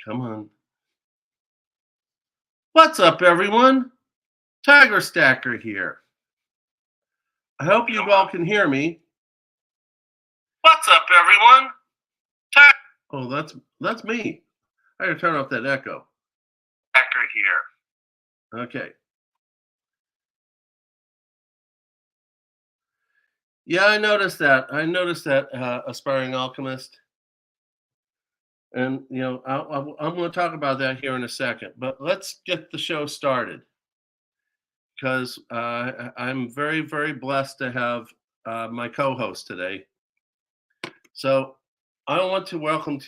Come on. What's up, everyone? Tiger Stacker here. I hope you all can hear me. What's up, everyone? Oh, that's me. I gotta turn off that echo. Stacker here. Okay. Yeah, I noticed that. Aspiring alchemist. And, I'm going to talk about that here in a second. But let's get the show started because I'm very, very blessed to have my co host today. So I want to welcome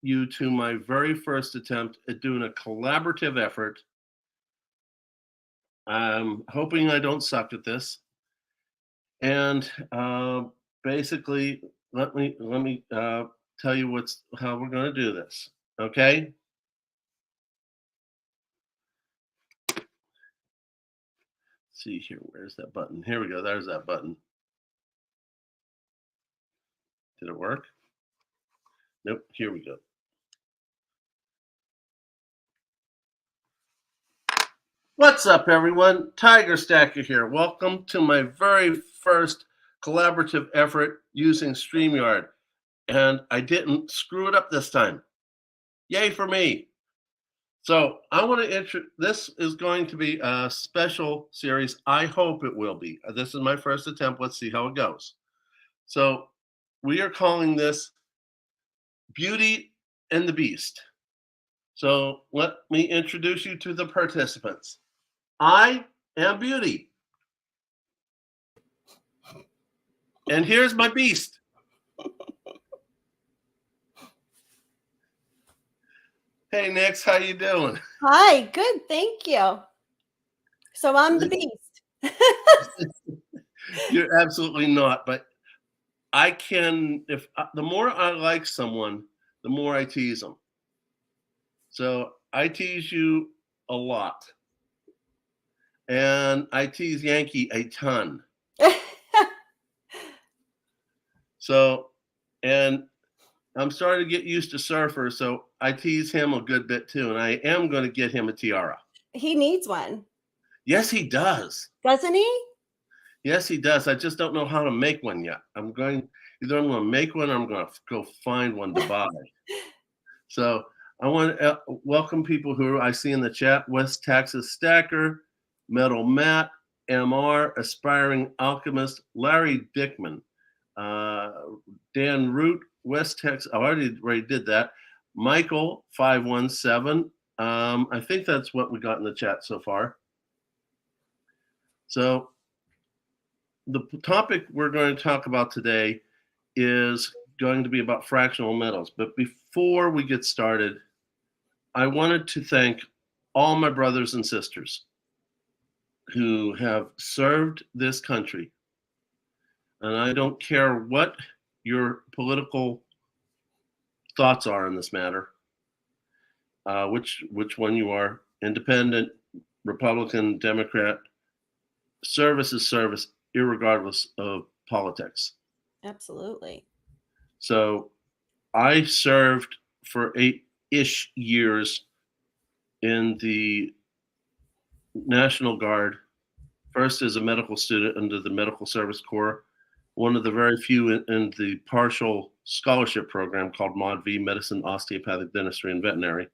you to my very first attempt at doing a collaborative effort. I'm hoping I don't suck at this. And basically, let me tell you how we're going to do this. Okay. Let's see here. Where's that button? Here we go. There's that button. Did it work? Nope. Here we go. What's up, everyone? Tiger Stacker here. Welcome to my very first collaborative effort using StreamYard. And I didn't screw it up this time. Yay for me. So I want to this is going to be a special series. I hope it will be. This is my first attempt. Let's see how it goes. So we are calling this Beauty and the Beast. So let me introduce you to the participants. I am Beauty. And here's my beast. Hey, Nix, how you doing? Hi, good, thank you. So I'm the beast. You're absolutely not, but I can, the more I like someone, the more I tease them. So I tease you a lot. And I tease Yankee a ton. So, and I'm starting to get used to Surfer, so I tease him a good bit too, and I am going to get him a tiara. He needs one. Yes, he does. Doesn't he? Yes, he does. I just don't know how to make one yet. Either I'm going to make one or I'm going to go find one to buy. So I want to welcome people who I see in the chat: West Texas Stacker, Metal Matt, MR, Aspiring Alchemist, Larry Dickman, Dan Root, West Texas. I already did that. Michael 517. I think that's what we got in the chat so far. So the topic we're going to talk about today is going to be about fractional metals. But before we get started, I wanted to thank all my brothers and sisters who have served this country. And I don't care what your political thoughts are in this matter, which one you are, independent, Republican, Democrat, service is service, irregardless of politics. Absolutely. So I served for 8-ish years in the National Guard, first as a medical student under the Medical Service Corps, one of the very few in the partial scholarship program called Mod V, Medicine, Osteopathic Dentistry, and Veterinary.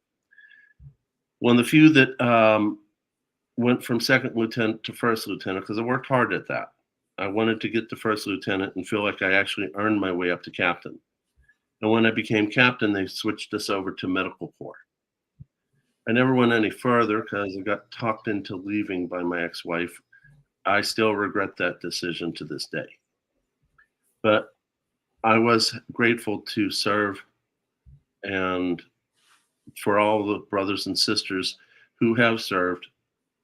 One of the few that went from second lieutenant to first lieutenant because I worked hard at that. I wanted to get to first lieutenant and feel like I actually earned my way up to captain. And when I became captain, they switched us over to medical corps. I never went any further because I got talked into leaving by my ex-wife. I still regret that decision to this day. But I was grateful to serve and for all the brothers and sisters who have served,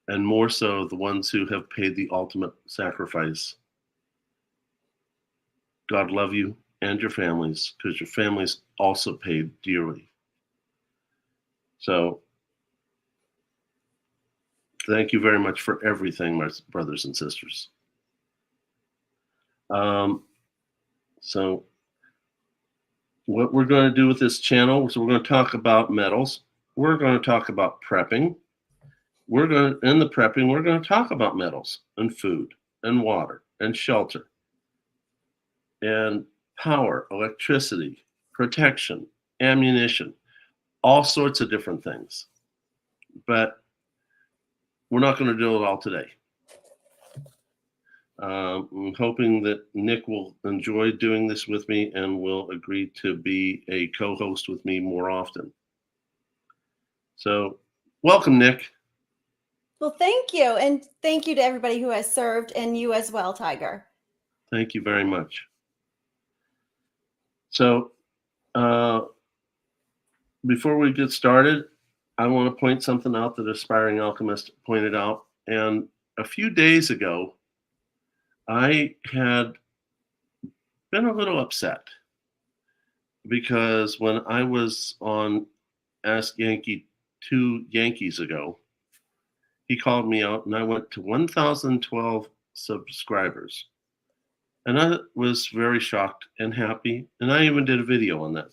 and more so the ones who have paid the ultimate sacrifice. God love you and your families, because your families also paid dearly. So thank you very much for everything, my brothers and sisters. So what we're going to do with this channel, so we're going to talk about metals. We're going to talk about prepping. In the prepping, we're going to talk about metals and food and water and shelter and power, electricity, protection, ammunition, all sorts of different things. But we're not going to do it all today. I'm hoping that Nick will enjoy doing this with me and will agree to be a co-host with me more often. So welcome, Nick. Well, thank you. And thank you to everybody who has served, and you as well, Tiger. Thank you very much. So before we get started, I want to point something out that Aspiring Alchemist pointed out. And a few days ago, I had been a little upset because when I was on Ask Yankee 2 Yankees ago, he called me out and I went to 1,012 subscribers. And I was very shocked and happy. And I even did a video on that.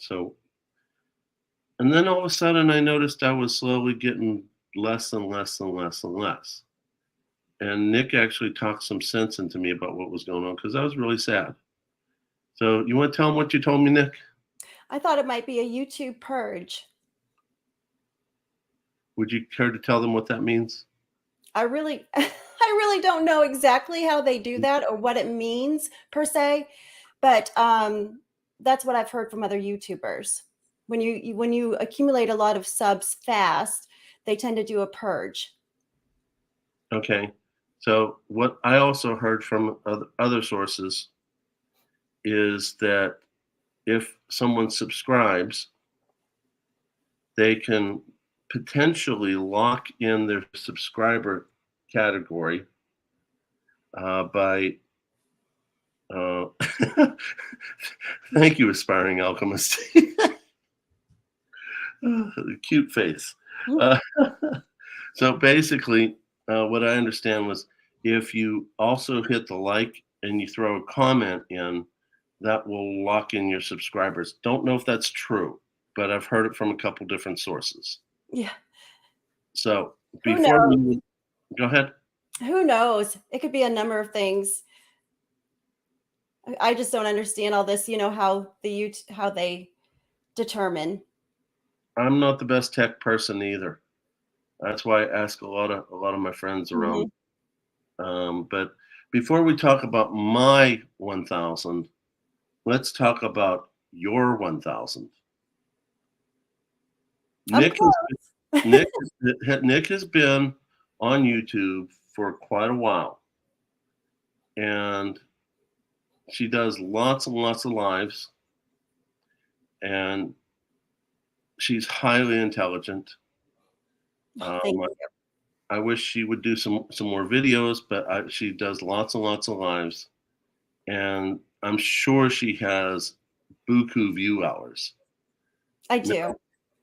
And then all of a sudden I noticed I was slowly getting less and less and less and less. And Nick actually talked some sense into me about what was going on because I was really sad. So you want to tell him what you told me, Nick? I thought it might be a YouTube purge. Would you care to tell them what that means? I really don't know exactly how they do that or what it means per se, but that's what I've heard from other YouTubers. When you accumulate a lot of subs fast, they tend to do a purge. Okay. So what I also heard from other sources is that if someone subscribes, they can potentially lock in their subscriber category by thank you, Aspiring Alchemist. Cute face. So basically, what I understand was if you also hit the like and you throw a comment in, that will lock in your subscribers. Don't know if that's true, but I've heard it from a couple different sources. Yeah. So Who before knows? we go ahead. Who knows? It could be a number of things. I just don't understand all this, how they determine. I'm not the best tech person either. That's why I ask a lot of my friends around. But before we talk about my 1,000, let's talk about your 1,000. Nick has been on YouTube for quite a while, and she does lots and lots of lives, and she's highly intelligent. Thank you. I wish she would do some more videos, but she does lots and lots of lives, and I'm sure she has buku view hours. I do.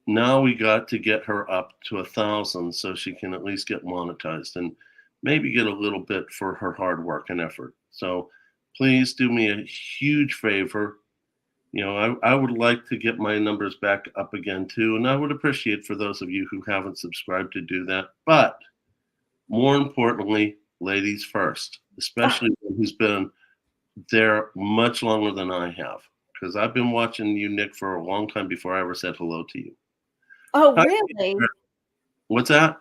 Now we got to get her up to 1,000 so she can at least get monetized and maybe get a little bit for her hard work and effort. So please do me a huge favor. I would like to get my numbers back up again too, and I would appreciate for those of you who haven't subscribed to do that. But more importantly, ladies first, especially one who's been there much longer than I have, because I've been watching you, Nick, for a long time before I ever said hello to you. Oh, really? What's that?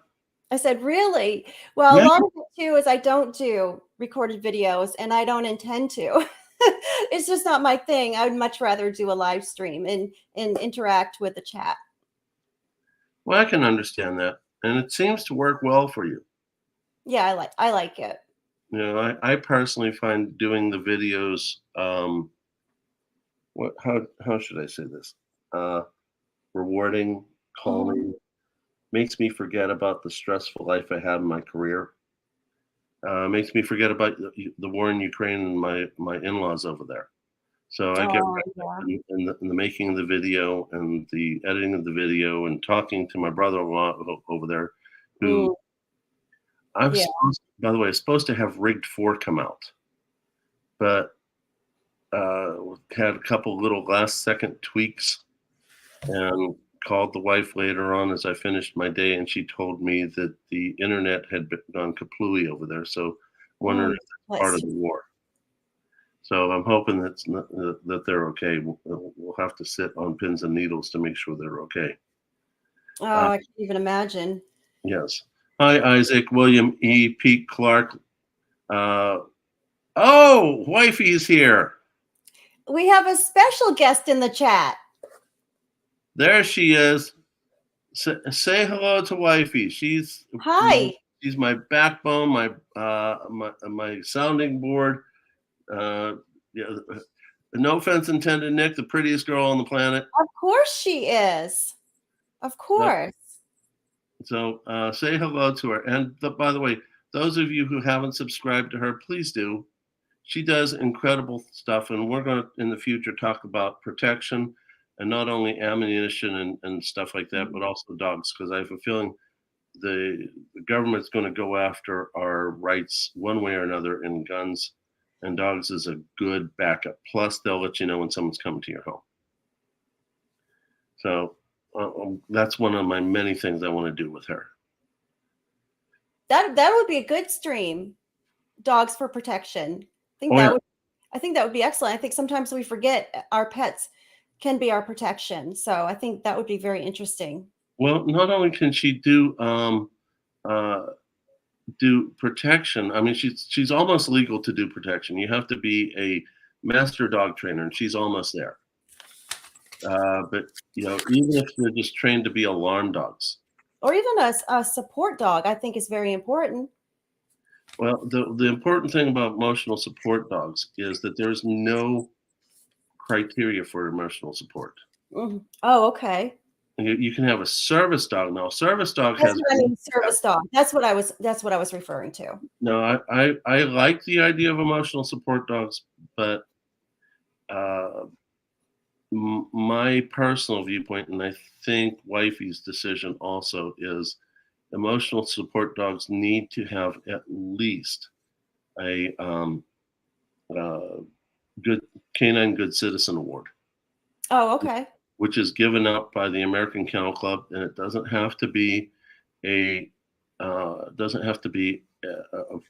I said, really? Well, Yeah. a lot of it too is I don't do recorded videos, and I don't intend to. It's just not my thing. I would much rather do a live stream and interact with the chat. Well, I can understand that, and it seems to work well for you. Yeah, I like it. I personally find doing the videos. How should I say this? Rewarding, calming, makes me forget about the stressful life I had in my career. Makes me forget about the war in Ukraine and my in-laws over there. So I get in the making of the video and the editing of the video and talking to my brother-in-law over there, who by the way, is supposed to have Rigged 4 come out, but had a couple little last second tweaks and called the wife later on as I finished my day, and she told me that the internet had gone kaplooey over there. So wondering Mm, if that's part of the war. So I'm hoping that they're okay. We'll have to sit on pins and needles to make sure they're okay. Oh, I can't even imagine. Yes. Hi, Isaac, William E. Pete Clark. Oh, wifey's here. We have a special guest in the chat. There she is. Say hello to wifey. She's Hi. She's my backbone, my sounding board. Yeah, no offense intended, Nick, the prettiest girl on the planet. Of course she is. Of course. So say hello to her. And by the way, those of you who haven't subscribed to her, please do. She does incredible stuff, and we're going to in the future talk about protection and not only ammunition and stuff like that, but also dogs, because I have a feeling the government's going to go after our rights one way or another in guns, and dogs is a good backup. Plus, they'll let you know when someone's coming to your home. So that's one of my many things I want to do with her. That would be a good stream. Dogs for protection. I think that would be excellent. I think sometimes we forget our pets can be our protection. So I think that would be very interesting. Well, not only can she do protection. I mean, she's almost legal to do protection. You have to be a master dog trainer, and she's almost there. But even if they're just trained to be alarm dogs, or even a support dog, I think is very important. Well, the important thing about emotional support dogs is that there's no criteria for emotional support. Mm-hmm. Oh, okay. You can have a service dog. Now, a service dog That's what I mean, service dog. That's what I was referring to. No, I like the idea of emotional support dogs, but my personal viewpoint, and I think wifey's decision also, is emotional support dogs need to have at least a good canine good citizen award. Oh, okay. Which is given out by the American Kennel Club, and it doesn't have to be a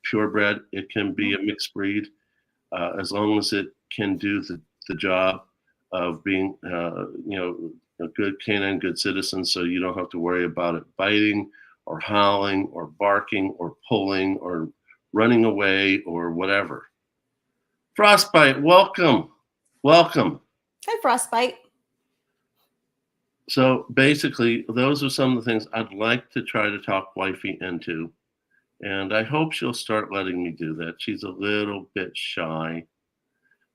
purebred. It can be a mixed breed, as long as it can do the job of being a good canine good citizen. So you don't have to worry about it biting or howling or barking or pulling or running away or whatever. Frostbite, welcome. Hi, Frostbite. So basically, those are some of the things I'd like to try to talk wifey into. And I hope she'll start letting me do that. She's a little bit shy.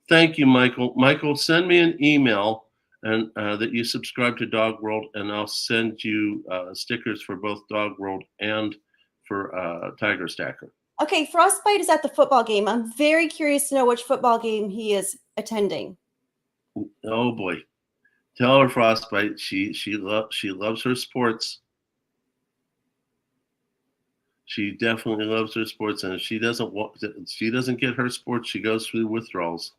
Thank you, Michael. Michael, send me an email and that you subscribe to Dog World, and I'll send you stickers for both Dog World and for Tiger Stacker. Okay, Frostbite is at the football game. I'm very curious to know which football game he is attending. Oh boy. Tell her, Frostbite, she loves her sports. She definitely loves her sports, and if she doesn't get her sports, she goes through withdrawals.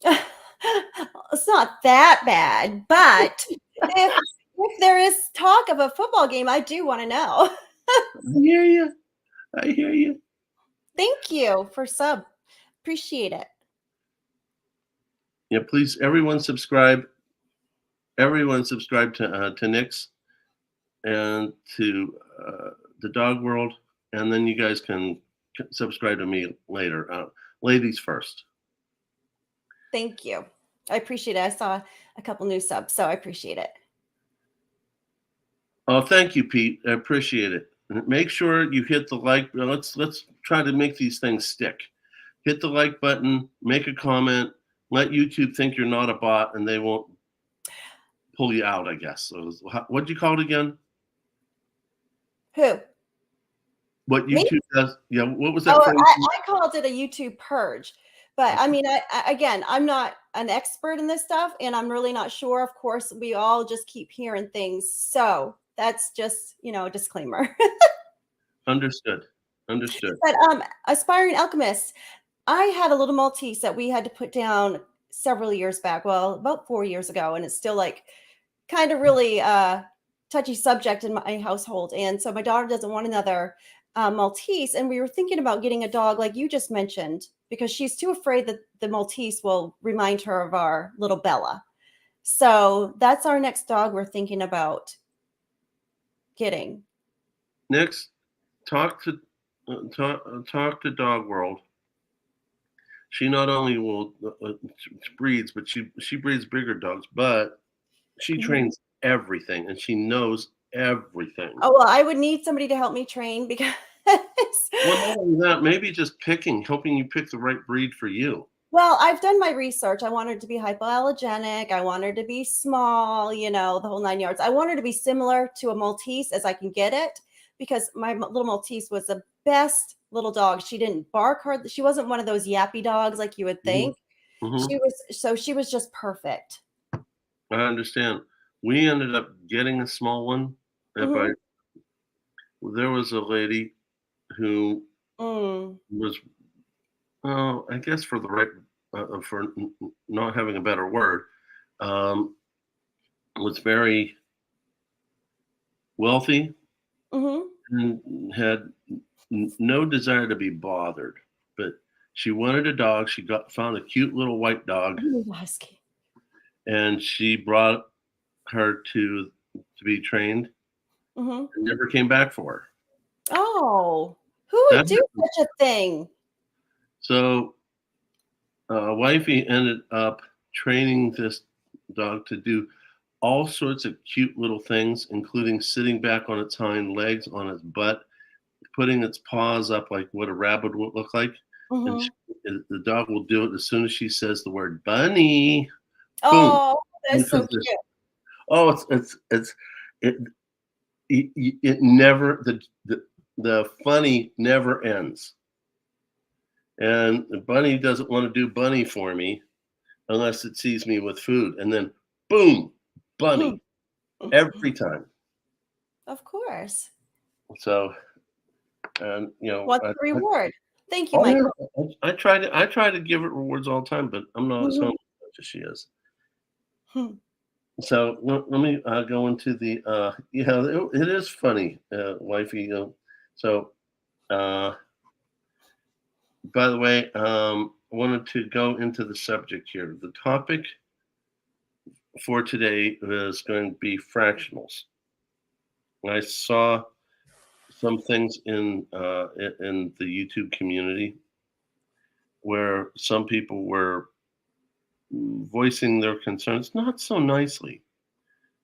It's not that bad, but if there is talk of a football game, I do want to know. I hear you. Thank you for sub. Appreciate it. Yeah, please, everyone subscribe. Everyone subscribe to NICS and to the Dog World, and then you guys can subscribe to me later. Ladies first. Thank you. I appreciate it. I saw a couple new subs, so I appreciate it. Oh, thank you, Pete. I appreciate it. Make sure you hit the like. Let's try to make these things stick. Hit the like button. Make a comment. Let YouTube think you're not a bot, and they won't pull you out, I guess. So what'd you call it again? Who? What YouTube Me? does? Yeah. What was that? Oh, I called it a YouTube purge. But I mean, again, I'm not an expert in this stuff, and I'm really not sure. Of course, we all just keep hearing things. So that's just, a disclaimer. Understood. But aspiring alchemists, I had a little Maltese that we had to put down several years back. Well, about 4 years ago, and it's still like kind of really touchy subject in my household. And so my daughter doesn't want another Maltese, and we were thinking about getting a dog like you just mentioned because she's too afraid that the Maltese will remind her of our little Bella. So that's our next dog we're thinking about getting. Next, talk to talk to Dog World. She not only will breeds, but she breeds bigger dogs, but she trains everything and she knows everything. Oh, well, I would need somebody to help me train because Well, not only that, maybe just helping you pick the right breed for you. well, I've done my research. I want her to be hypoallergenic. I want her to be small, you know, the whole 9 yards. I want her to be similar to a Maltese as I can get it because my little Maltese was the best little dog. She didn't bark hard. She wasn't one of those yappy dogs like you would think. Mm-hmm. She was just perfect. I understand. We ended up getting a small one. There was a lady who was, I guess for the right, for not having a better word, was very wealthy and had no desire to be bothered, but she wanted a dog. She found a cute little white dog, Husky. and she brought her to be trained. And never came back for her. Oh, who would do such a thing? So, wifey ended up training this dog to do all sorts of cute little things, including sitting back on its hind legs, on its butt, putting its paws up like what a rabbit would look like. And the dog will do it as soon as she says the word bunny. Oh, boom. that's so cute. Oh, it never, the funny never ends. And the bunny doesn't want to do bunny for me unless it sees me with food. And then boom, bunny every time. Of course. So, and you know, what's the reward? Thank you, Michael. I try to give it rewards all the time, but I'm not as hungry as she is. So let me go into the it is funny, wifey. So, by the way, I wanted to go into the subject here. The topic for today is going to be fractionals. I saw some things in the YouTube community where some people were voicing their concerns not so nicely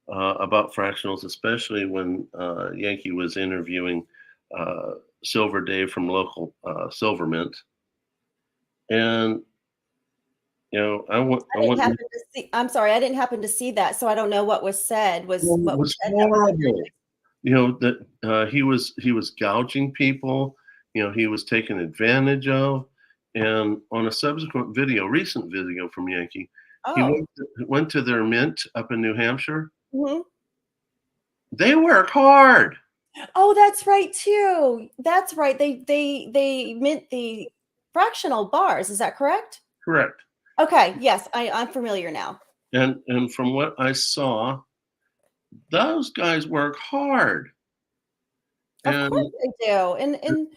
about fractionals, especially when Yankee was interviewing Silver Dave from local Silver Mint. And I'm sorry, I didn't happen to see that, so I don't know what was said. It was horrible. You know that he was gouging people. You know, he was taken advantage of. And on a subsequent video, recent video from Yankee, he went to their mint up in New Hampshire. They work hard. Oh, that's right too. That's right. They mint the fractional bars. Is that correct? Correct. Okay. Yes, I'm familiar now. And from what I saw, those guys work hard. Of course they do. And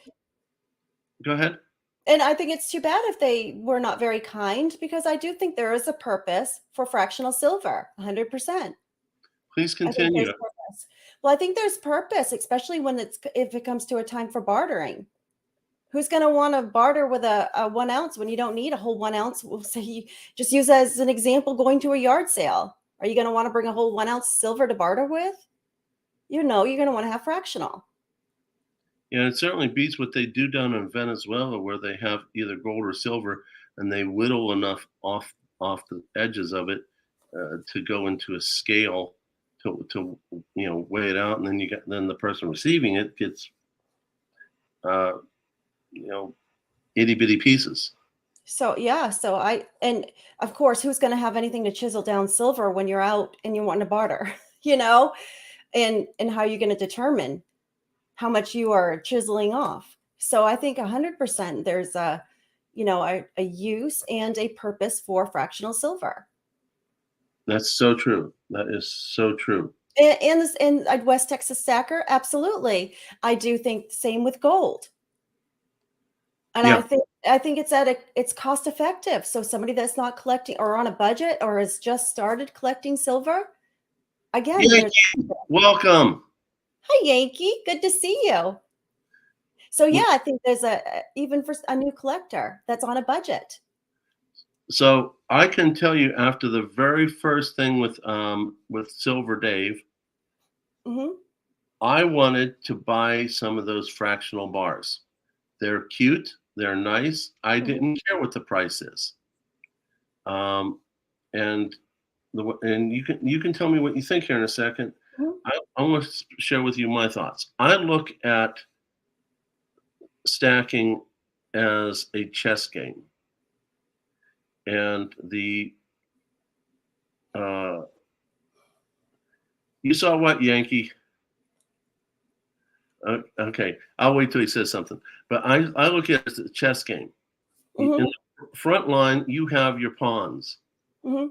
go ahead. And I think it's too bad if they were not very kind, because I do think there is a purpose for fractional silver, 100%. Please continue. Well, I think there's purpose, especially if it comes to a time for bartering. Who's going to want to barter with a 1 ounce when you don't need a whole 1 ounce? We'll say you just use as an example going to a yard sale. Are you going to want to bring a whole 1 ounce silver to barter with? You're going to want to have fractional. Yeah, it certainly beats what they do down in Venezuela, where they have either gold or silver, and they whittle enough off the edges of it to go into a scale to weigh it out, and then the person receiving it gets itty bitty pieces. So yeah, and of course, who's going to have anything to chisel down silver when you're out and you want to barter, and how are you going to determine how much you are chiseling off? So I think 100% there's a use and a purpose for fractional silver. That's so true. That is so true. And a West Texas stacker, absolutely. I do think the same with gold. And Yeah. I think it's cost effective. So somebody that's not collecting or on a budget or has just started collecting silver, again, Yankee, welcome. hi Yankee, good to see you. So yeah, I think there's even for a new collector that's on a budget. So I can tell you, after the very first thing with Silver Dave, Hmm. I wanted to buy some of those fractional bars. They're cute. They're nice. I Hmm. didn't care what the price is. Um, and and you can tell me what you think here in a second. Hmm. I want to share with you my thoughts. I look at stacking as a chess game, and uh, you saw what, Yankee? Okay, I'll wait till he says something. But I look at it as a chess game. In Hmm. the front line, you have your pawns, Hmm.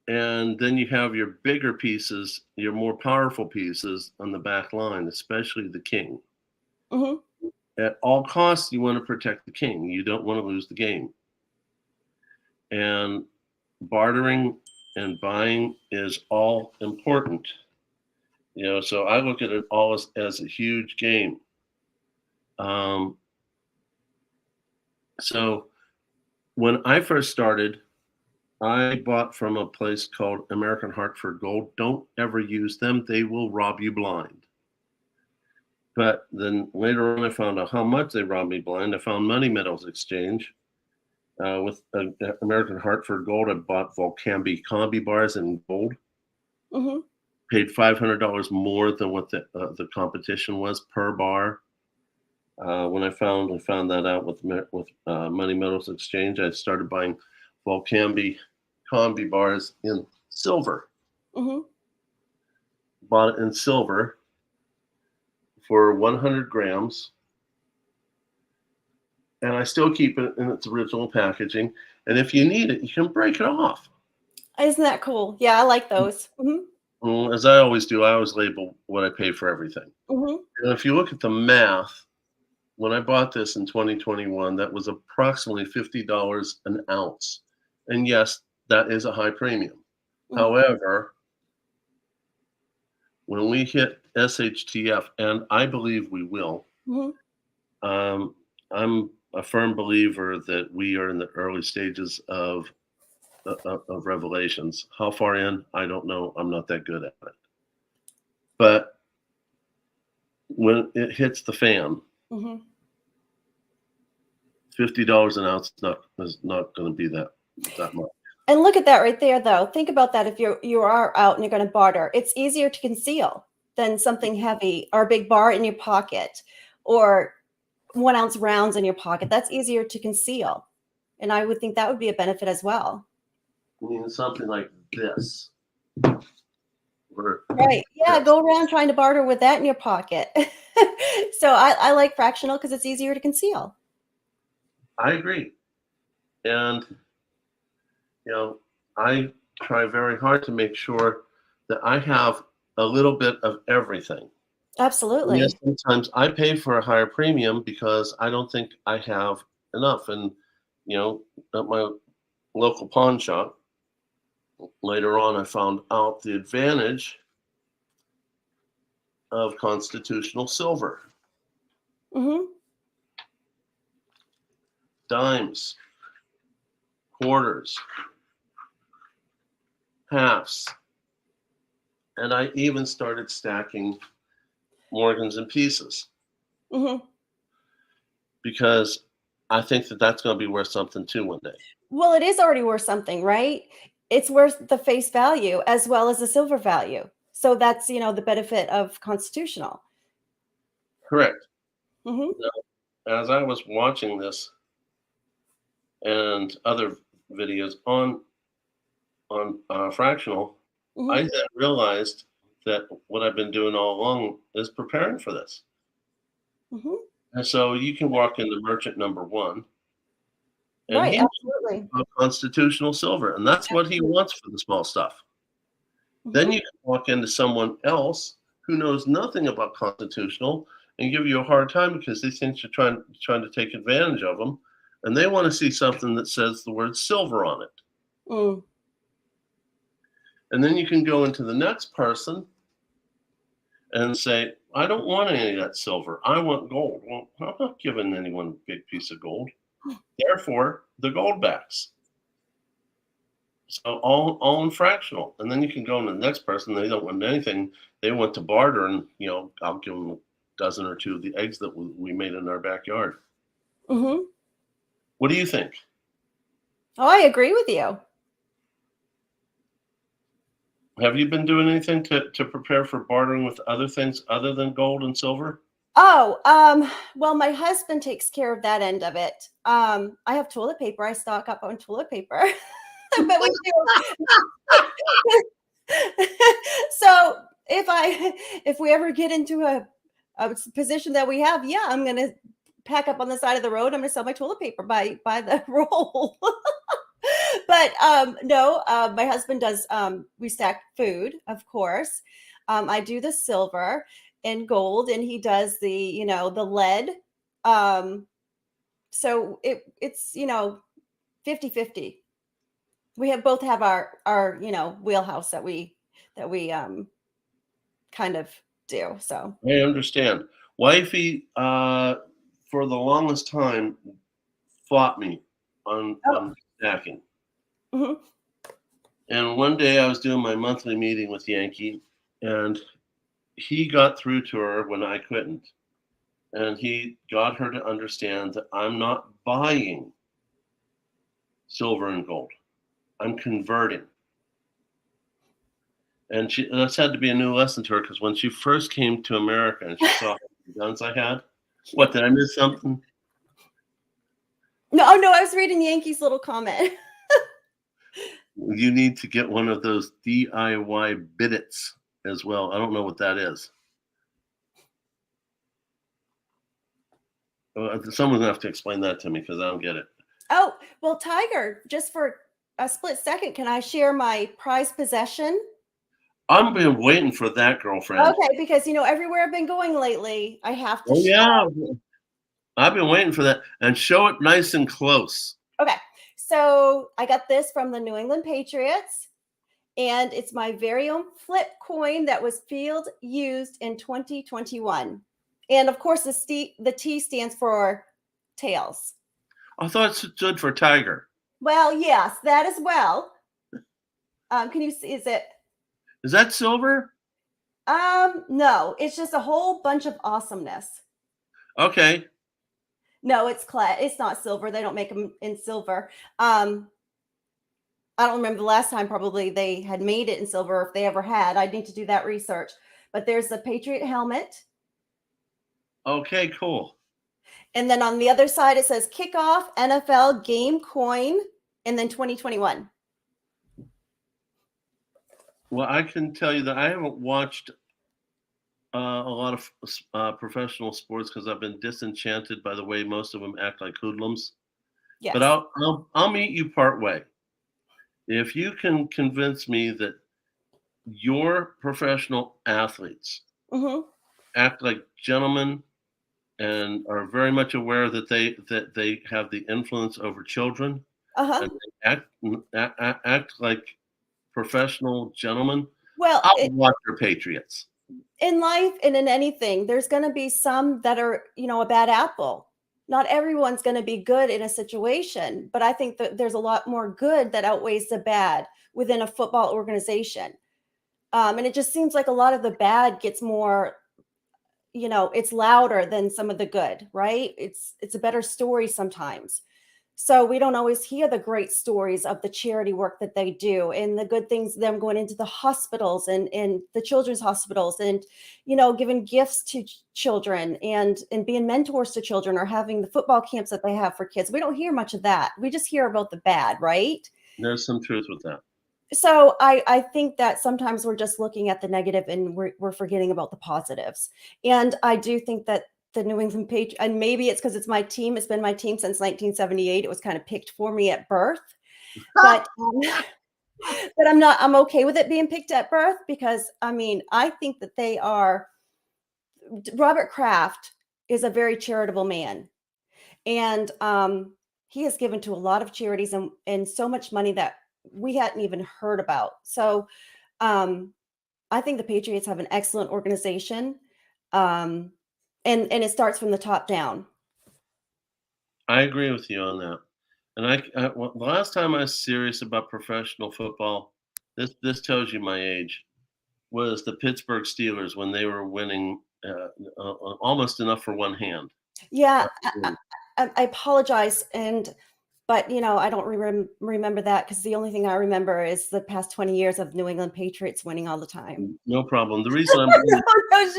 and then you have your bigger pieces, your more powerful pieces on the back line, especially the king. Hmm. At all costs, you want to protect the king. You don't want to lose the game. And bartering and buying is all important. So I look at it all as a huge game. Um, so when I first started, I bought from a place called American Hartford Gold. Don't ever use them, they will rob you blind. But then later on, I found out how much they robbed me blind. I found Money Metals Exchange. With American Hartford Gold, I bought Volcambi combi bars in gold. Hmm. Paid $500 more than what the competition was per bar. When I found that out with Money Metals Exchange, I started buying Volcambi combi bars in silver. Hmm. Bought it in silver for 100 grams, and I still keep it in its original packaging. And if you need it, you can break it off. Isn't that cool? Yeah, I like those. Hmm. As I always do, I always label what I pay for everything. Hmm. And if you look at the math, when I bought this in 2021, that was approximately $50 an ounce. And yes, that is a high premium. Hmm. However, when we hit SHTF, and I believe we will, Hmm. um, I'm a firm believer that we are in the early stages of revelations. How far in, I don't know. I'm not that good at it. But when it hits the fan, Hmm. $50 an ounce is not going to be that much. And look at that right there, though. Think about that. If you are out and you're going to barter, it's easier to conceal than something heavy or a big bar in your pocket or 1 ounce rounds in your pocket. That's easier to conceal, and I would think that would be a benefit as well. I mean, something like this. Or Right? Yeah. this. Go around trying to barter with that in your pocket. So I like fractional because it's easier to conceal. I agree. And, I try very hard to make sure that I have a little bit of everything. And yes, Absolutely. sometimes I pay for a higher premium because I don't think I have enough. And, at my local pawn shop, later on, I found out the advantage of constitutional silver, Hmm. dimes, quarters, halves. And I even started stacking Morgans and pieces Hmm. because I think that that's going to be worth something too one day. Well, it is already worth something, right? It's worth the face value as well as the silver value. So that's, the benefit of constitutional. Correct. Hmm. Now, as I was watching this and other videos on fractional, I Hmm. then realized that what I've been doing all along is preparing for this. Hmm. And so you can walk into merchant number one And Right, he absolutely. wants constitutional silver, and that's what he wants for the small stuff. Then Mhm. you can walk into someone else who knows nothing about constitutional and give you a hard time because they think you're trying to take advantage of them, and they want to see something that says the word silver on it. Mm. And then you can go into the next person and say, I don't want any of that silver. I want gold. Well, I'm not giving anyone a big piece of gold. Therefore, the gold backs. So all in fractional. And then you can go to the next person. They don't want anything. They want to barter, and I'll give them a dozen or two of the eggs that we made in our backyard. Mhm. What do you think? Oh, I agree with you. Have you been doing anything to prepare for bartering with other things other than gold and silver? Oh, well, my husband takes care of that end of it. I have toilet paper. I stock up on toilet paper. But we do. So if we ever get into a position that we have, yeah, I'm gonna pack up on the side of the road. I'm gonna sell my toilet paper by the roll. But no, my husband does. We stack food, of course. I do the silver and gold, and he does the lead. Um, so it's 50-50. We have both have our wheelhouse that we kind of do. So I understand. Wifey, for the longest time, fought me oh, on stacking. mhm. And one day I was doing my monthly meeting with Yankee, and he got through to her when I couldn't. And he got her to understand that I'm not buying silver and gold. I'm converting. And that's had to be a new lesson to her because when she first came to America and she saw the guns I had, what, did I miss something? No, oh, no, I was reading Yankee's little comment. You need to get one of those DIY bidets as well. I don't know what that is. Someone's gonna have to explain that to me because I don't get it. Oh, well, Tiger, just for a split second, can I share my prized possession? I've been waiting for that, girlfriend. Okay, because everywhere I've been going lately, I have to Oh share. yeah, I've been waiting for that, and show it nice and close. Okay, so I got this from the New England Patriots, and it's my very own flip coin that was field used in 2021. And of course, the T stands for tails. I thought it stood for tiger. Well, yes, that as well. Can you see? Is it? Is that silver? No, it's just a whole bunch of awesomeness. Okay. No, it's clay. It's not silver. They don't make them in silver. Um, I don't remember the last time probably they had made it in silver, if they ever had. I'd need to do that research. But there's the Patriot helmet. Okay, cool. And then on the other side, it says kickoff NFL game coin, and then 2021. Well, I can tell you that I haven't watched a lot of professional sports because I've been disenchanted by the way most of them act like hoodlums. But Yes. I'll meet you part way. If you can convince me that your professional athletes Mm-hmm. act like gentlemen and are very much aware that they have the influence over children Uh-huh. and they act like professional gentlemen, Well, I'll watch your Patriots. in life and in anything, there's going to be some that are, a bad apple. Not everyone's going to be good in a situation, but I think that there's a lot more good that outweighs the bad within a football organization. And it just seems like a lot of the bad gets more, it's louder than some of the good, right? It's a better story sometimes. So we don't always hear the great stories of the charity work that they do and the good things, them going into the hospitals and the children's hospitals and, giving gifts to children and being mentors to children or having the football camps that they have for kids. We don't hear much of that. We just hear about the bad, right? There's some truth with that. So I think that sometimes we're just looking at the negative and we're forgetting about the positives. And I do think that the New England Patriots, and maybe it's because it's my team. It's been my team since 1978. It was kind of picked for me at birth, but but I'm okay with it being picked at birth because I mean, I think that Robert Kraft is a very charitable man. And he has given to a lot of charities and so much money that we hadn't even heard about. So I think the Patriots have an excellent organization. And it starts from the top down. I agree with you on that. And well, the last time I was serious about professional football, this tells you my age, was the Pittsburgh Steelers when they were winning almost enough for one hand. Yeah, I apologize, but I don't remember that because the only thing I remember is the past 20 years of New England Patriots winning all the time. No problem. The reason I'm I'm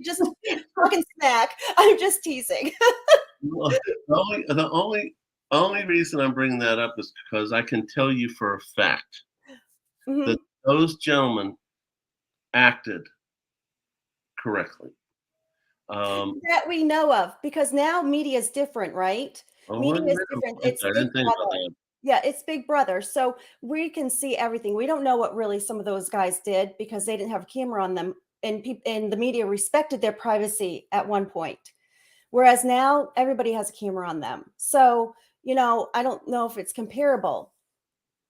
just talking smack. I'm just teasing. the only reason I'm bringing that up is because I can tell you for a fact Mhm. that those gentlemen acted correctly. That we know of, because now media is different, right? Media is different. I It's Big didn't think about Brother. that. Yeah, it's Big Brother. So we can see everything. We don't know what really some of those guys did because they didn't have a camera on them, and the media respected their privacy at one point. Whereas now everybody has a camera on them. So, I don't know if it's comparable.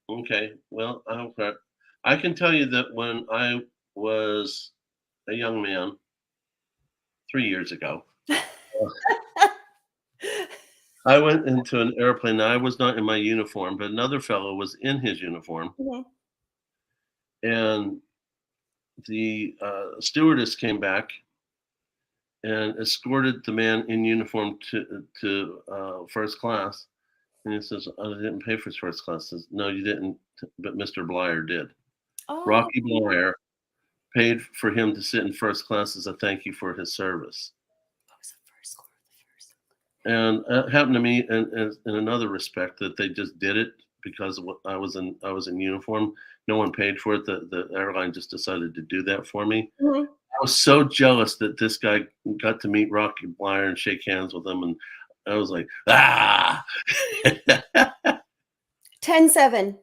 Okay, well, I can tell you that when I was a young man 3 years ago, I went into an airplane. Now, I was not in my uniform, but another fellow was in his uniform, Mhm. and the stewardess came back and escorted the man in uniform to first class. And he says, "I didn't pay for his first class." Says, "No, you didn't, but Mr. Blyer did. Oh, Rocky Blyer paid for him to sit in first class as a thank you for his service." what was the first score of the first? And it happened to me in another respect that they just did it because I was in uniform. No one paid for it. The airline just decided to do that for me. Mhm. I was so jealous that this guy got to meet Rocky Blyer and shake hands with him, and I was like, ah. 10-7.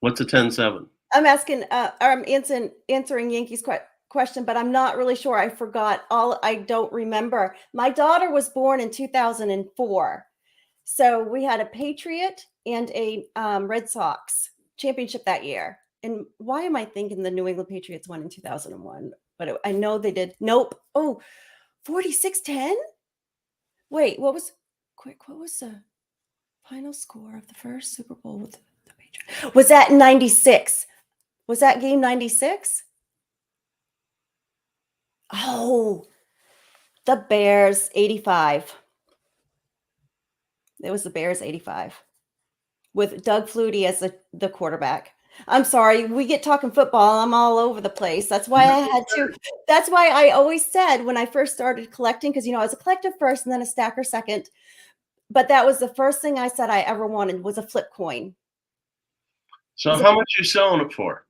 What's a 10-7? I'm asking, or I'm answering Yankees question, but I'm not really sure. I forgot all. I don't remember. My daughter was born in 2004, so we had a Patriot and a Red Sox championship that year. And why am I thinking the New England Patriots won in 2001? But I know they did. Nope. Oh, 46-10. Wait, what was the final score of the first Super Bowl with the Patriots? Was that 96? Was that game 96? Oh, the Bears 85. It was the Bears 85 with Doug Flutie as the quarterback. I'm sorry, we get talking football. I'm all over the place. That's why that's why I always said when I first started collecting, because I was a collector first and then a stacker second. But that was the first thing I said I ever wanted was a flip coin. So how much you selling it for?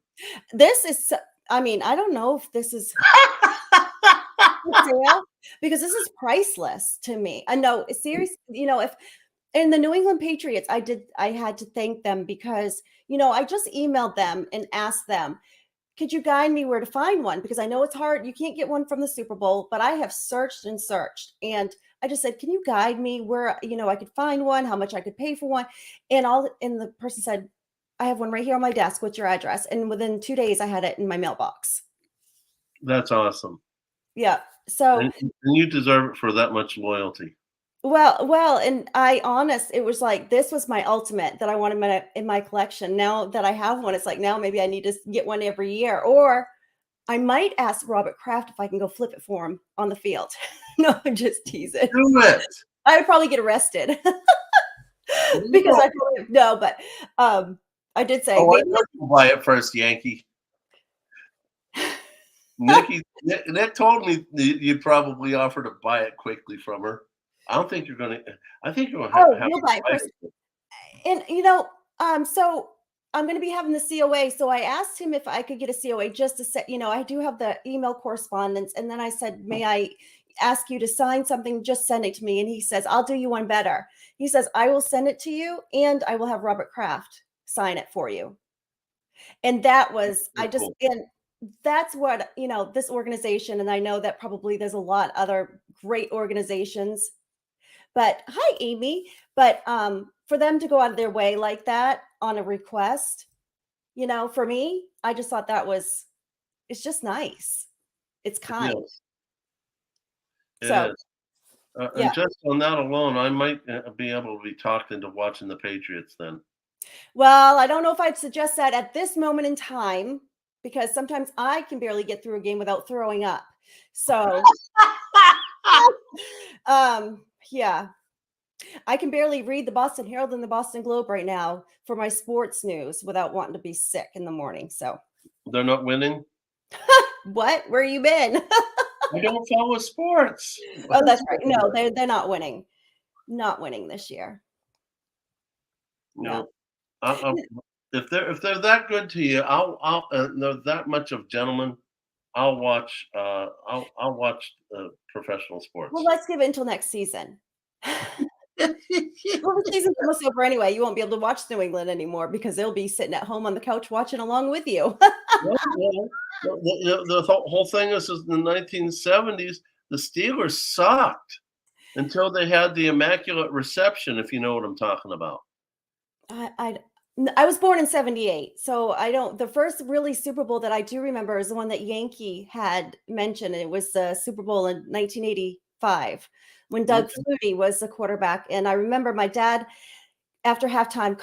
This is, I mean, I don't know if this is sale because this is priceless to me. I know, seriously, if in the New England Patriots, I had to thank them because, I just emailed them and asked them, could you guide me where to find one? Because I know it's hard. You can't get one from the Super Bowl, but I have searched and searched. And I just said, can you guide me where, I could find one, how much I could pay for one? And the person said, I have one right here on my desk. What's your address? And within 2 days, I had it in my mailbox. That's awesome. Yeah. So, And you deserve it for that much loyalty. well, and it was like, this was my ultimate that I wanted in my collection. Now that I have one, it's like, now maybe I need to get one every year, or I might ask Robert Kraft if I can go flip it for him on the field. No, I'm just teasing. Do it. I would probably get arrested because I probably no, but I did say Oh, I maybe. know you'll buy it first, Yankee. Nick told me you'd probably offer to buy it quickly from her. I don't think you're gonna. I think you're gonna have You'll to buy it buy first. it. And so I'm going to be having the COA. So I asked him if I could get a COA just to say, I do have the email correspondence. And then I said, may I ask you to sign something, just send it to me. And he says, I'll do you one better. He says, I will send it to you and I will have Robert Kraft sign it for you. And that was, I just, Cool. and that's what, this organization, and I know that probably there's a lot other great organizations, but hi, Amy. But for them to go out of their way like that on a request, for me, I just thought it's just nice. It's kind. Yes, it So, is. yeah. And just on that alone, I might be able to be talked into watching the Patriots then. Well, I don't know if I'd suggest that at this moment in time because sometimes I can barely get through a game without throwing up. So, yeah, I can barely read the Boston Herald and the Boston Globe right now for my sports news without wanting to be sick in the morning. So, They're not winning. what? Where you been? I don't follow sports. Oh, that's right. No, they're not winning. Not winning this year. No. No. I, if they're that good to you, they're that much of gentlemen. I'll watch. I'll watch professional Well, sports. let's give it until next season. Well, the season's almost over anyway. You won't be able to watch New England anymore because they'll be sitting at home on the couch watching along with you. Well, the whole thing is in the 1970s, the Steelers sucked until they had the Immaculate Reception, if you know what I'm talking about. I was born in 78, so I don't the first really Super Bowl that I do remember is the one that Yankee had mentioned. It was the Super Bowl in 1985 when Doug Okay. Flutie was the quarterback. And I remember my dad after halftime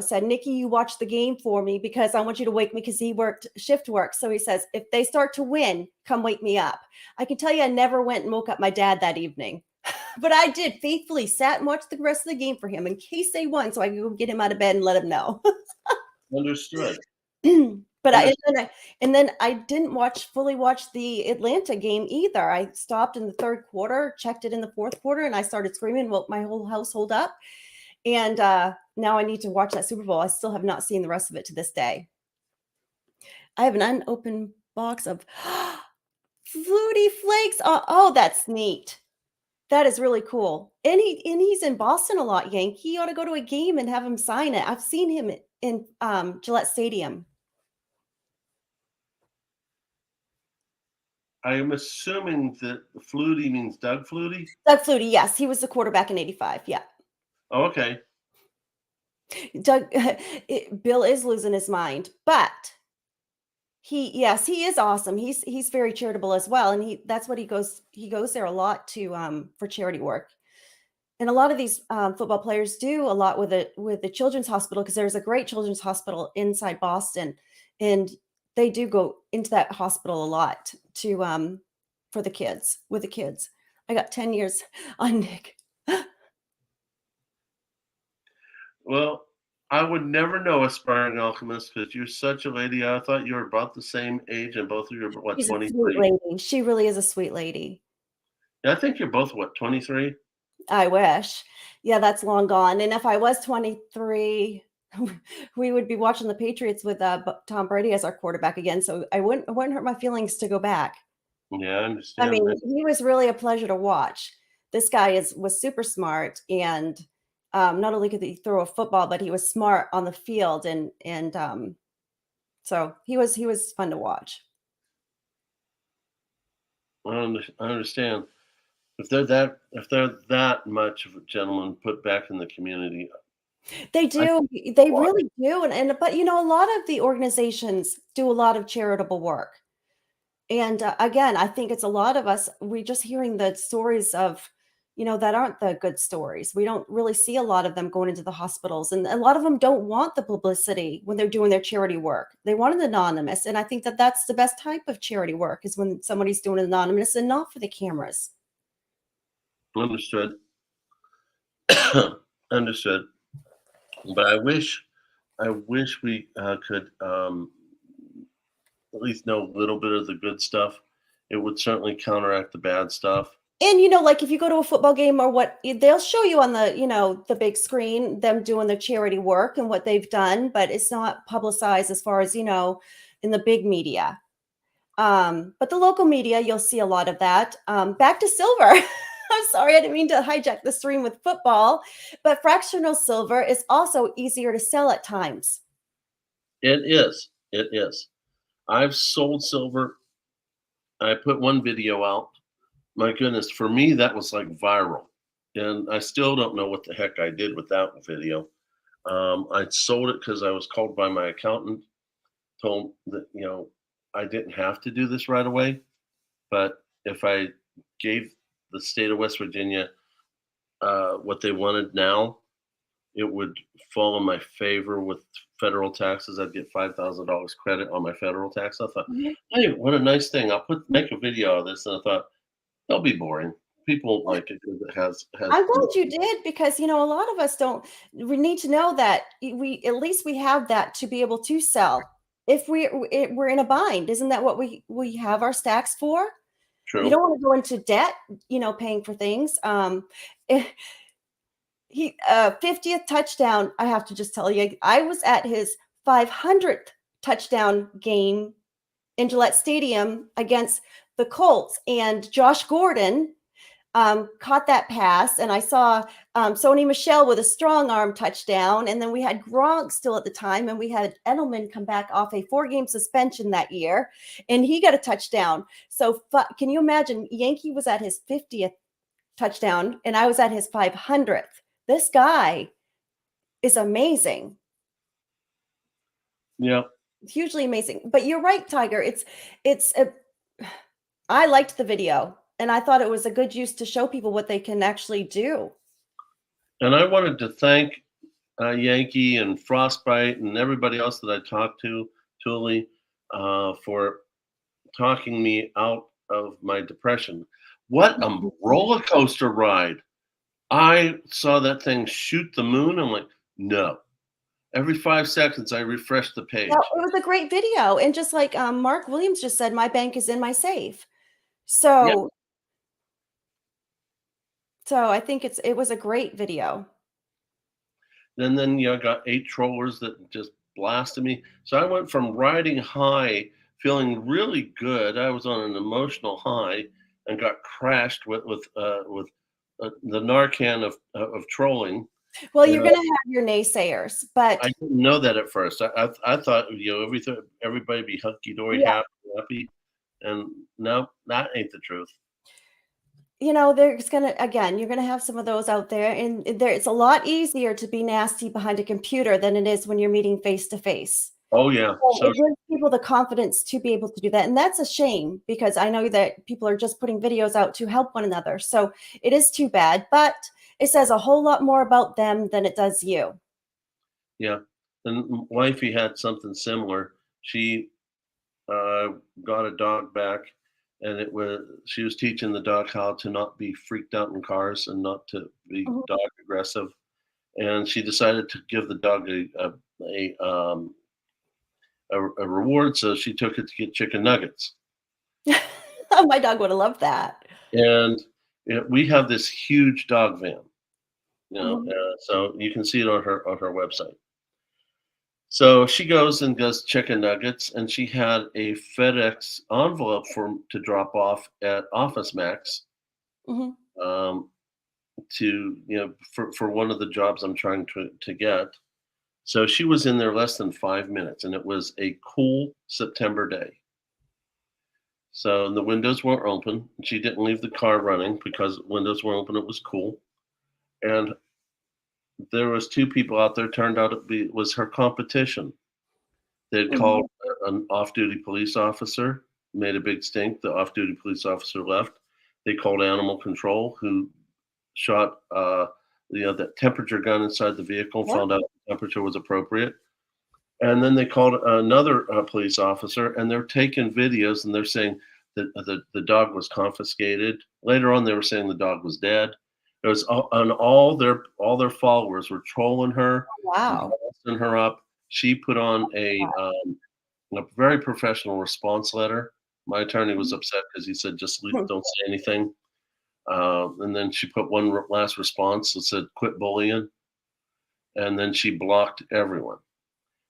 said, Nikki, you watch the game for me because I want you to wake me because he worked shift work. So he says, if they start to win, come wake me up. I can tell you I never went and woke up my dad that evening. But I did faithfully sat and watched the rest of the game for him in case they won, so I could go get him out of bed and let him know. Understood. But Understood. and then I didn't fully watch the Atlanta game either. I stopped in the third quarter, checked it in the fourth quarter, and I started screaming, woke my whole household up. And now I need to watch that Super Bowl. I still have not seen the rest of it to this day. I have an unopened box of Flutie Flakes. Oh, that's neat. That is really cool. And he's in Boston a lot, Yankee. You ought to go to a game and have him sign it. I've seen him in Gillette Stadium. I am assuming that Flutie means Doug Flutie. Doug Flutie, yes, he was the quarterback in '85. Yeah, Oh, okay. Doug. Bill is losing his mind, but he is awesome. He's very charitable as well, and that's what he goes there a lot to for charity work. And a lot of these football players do a lot with the children's hospital because there's a great children's hospital inside Boston, and they do go into that hospital a lot to for the kids with the kids. I got 10 years on Nick. Well, I would never know Aspiring Alchemist because you're such a lady. I thought you were about the same age, and both of you are what, She's a sweet 23? lady. She really is a sweet lady. Yeah, I think you're both what, 23? I wish. Yeah, that's long gone. And if I was 23, we would be watching the Patriots with Tom Brady as our quarterback again. So it wouldn't hurt my feelings to go back. Yeah, I I understand mean, that. he was really a pleasure to watch. This guy was super smart, and not only could he throw a football, but he was smart on the field, and so he was fun to watch. I understand. If they're that much of a gentleman put back in the community, They I do. They why? really do, and but a lot of the organizations do a lot of charitable work. And again, I think it's a lot of us, we just hearing the stories of, that aren't the good stories. We don't really see a lot of them going into the hospitals. And a lot of them don't want the publicity when they're doing their charity work. They want it anonymous. And I think that that's the best type of charity work is when somebody's doing it anonymous and not for the cameras. Understood. Understood. But I wish we could at least know a little bit of the good stuff. It would certainly counteract the bad stuff. And like if you go to a football game or what, they'll show you on the big screen them doing their charity work and what they've done, but it's not publicized as far as in the big media. But the local media, you'll see a lot of that. Back to silver. I'm sorry, I didn't mean to hijack the stream with football, but fractional silver is also easier to sell at times. It is. It is. I've sold silver. I put one video out. My goodness, for me, that was like viral. And I still don't know what the heck I did with that video. I sold it because I was called by my accountant, told that, I didn't have to do this right away. But if I gave the state of West Virginia what they wanted now, it would fall in my favor with federal taxes. I'd get $5,000 credit on my federal tax. I thought, Mhm. hey, what a nice thing! Make a video of this, and I thought they'll be boring. People won't like it because it has. I'm glad you did because a lot of us don't. We need to know that we at least we have that to be able to sell. If we're in a bind, isn't that what we have our stacks for? You True. don't want to go into debt, paying for things. Eh, he 50th touchdown. I have to just tell you, I was at his 500th touchdown game in Gillette Stadium against the Colts, and Josh Gordon caught that pass, and I saw Sony Michel with a strong arm touchdown, and then we had Gronk still at the time, and we had Edelman come back off a 4-game suspension that year, and he got a touchdown. So can you imagine? Yankee was at his 50th touchdown, and I was at his 500th. This guy is amazing. Yeah. Hugely amazing. But you're right, Tiger. I liked the video, and I thought it was a good use to show people what they can actually do. And I wanted to thank Yankee and Frostbite and everybody else that I talked to, Thule, for talking me out of my depression. What a roller coaster ride. I saw that thing shoot the moon. I'm like, no. Every 5 seconds, I refresh the page. Yeah, it was a great video, and just like, Mark Williams just said, "My bank is in my safe." Yeah. So I think it was a great video. And then I got 8 trollers that just blasted me. So I went from riding high, feeling really good. I was on an emotional high, and got crashed with the Narcan of trolling. Well, You you're know, gonna have your naysayers, I but didn't know that at first. I thought everybody be hunky dory, yeah, happy, and no, that ain't the truth. there's gonna again, you're gonna have some of those out there, and it's a lot easier to be nasty behind a computer than it is when you're meeting face to face. Oh yeah, So so it gives people the confidence to be able to do that, and that's a shame because I know that people are just putting videos out to help one another. So it is too bad, but it says a whole lot more about them than it does you. yeah. And wifey had something similar. She got a dog back, and she was teaching the dog how to not be freaked out in cars and not to be Mhm. dog aggressive. And she decided to give the dog a reward, so she took it to get chicken nuggets. Oh, my dog would have loved that. And we have this huge dog van, Mhm. so you can see it on her website. So she goes and does chicken nuggets, and she had a FedEx envelope to drop off at Office Max, Mhm. um, for one of the jobs I'm trying to get. So she was in there less than 5 minutes, and it was a cool September day. So the windows were open. She didn't leave the car running because windows were open. It was cool, and there was 2 people out there. Turned out was her competition. They'd Mhm. called an off-duty police officer, made a big stink. The off-duty police officer left. They called animal control, who shot the temperature gun inside the vehicle, Yeah. found out the temperature was appropriate. And then they called another police officer, and they're taking videos, and they're saying that the dog was confiscated. Later on, they were saying the dog was dead. It was and all their followers were trolling her, Wow. gassing her up. She put on a very professional response letter. My attorney was upset because he said, "Just leave, Mhm. don't say anything." And then she put one last response that said, "Quit bullying," and then she blocked everyone.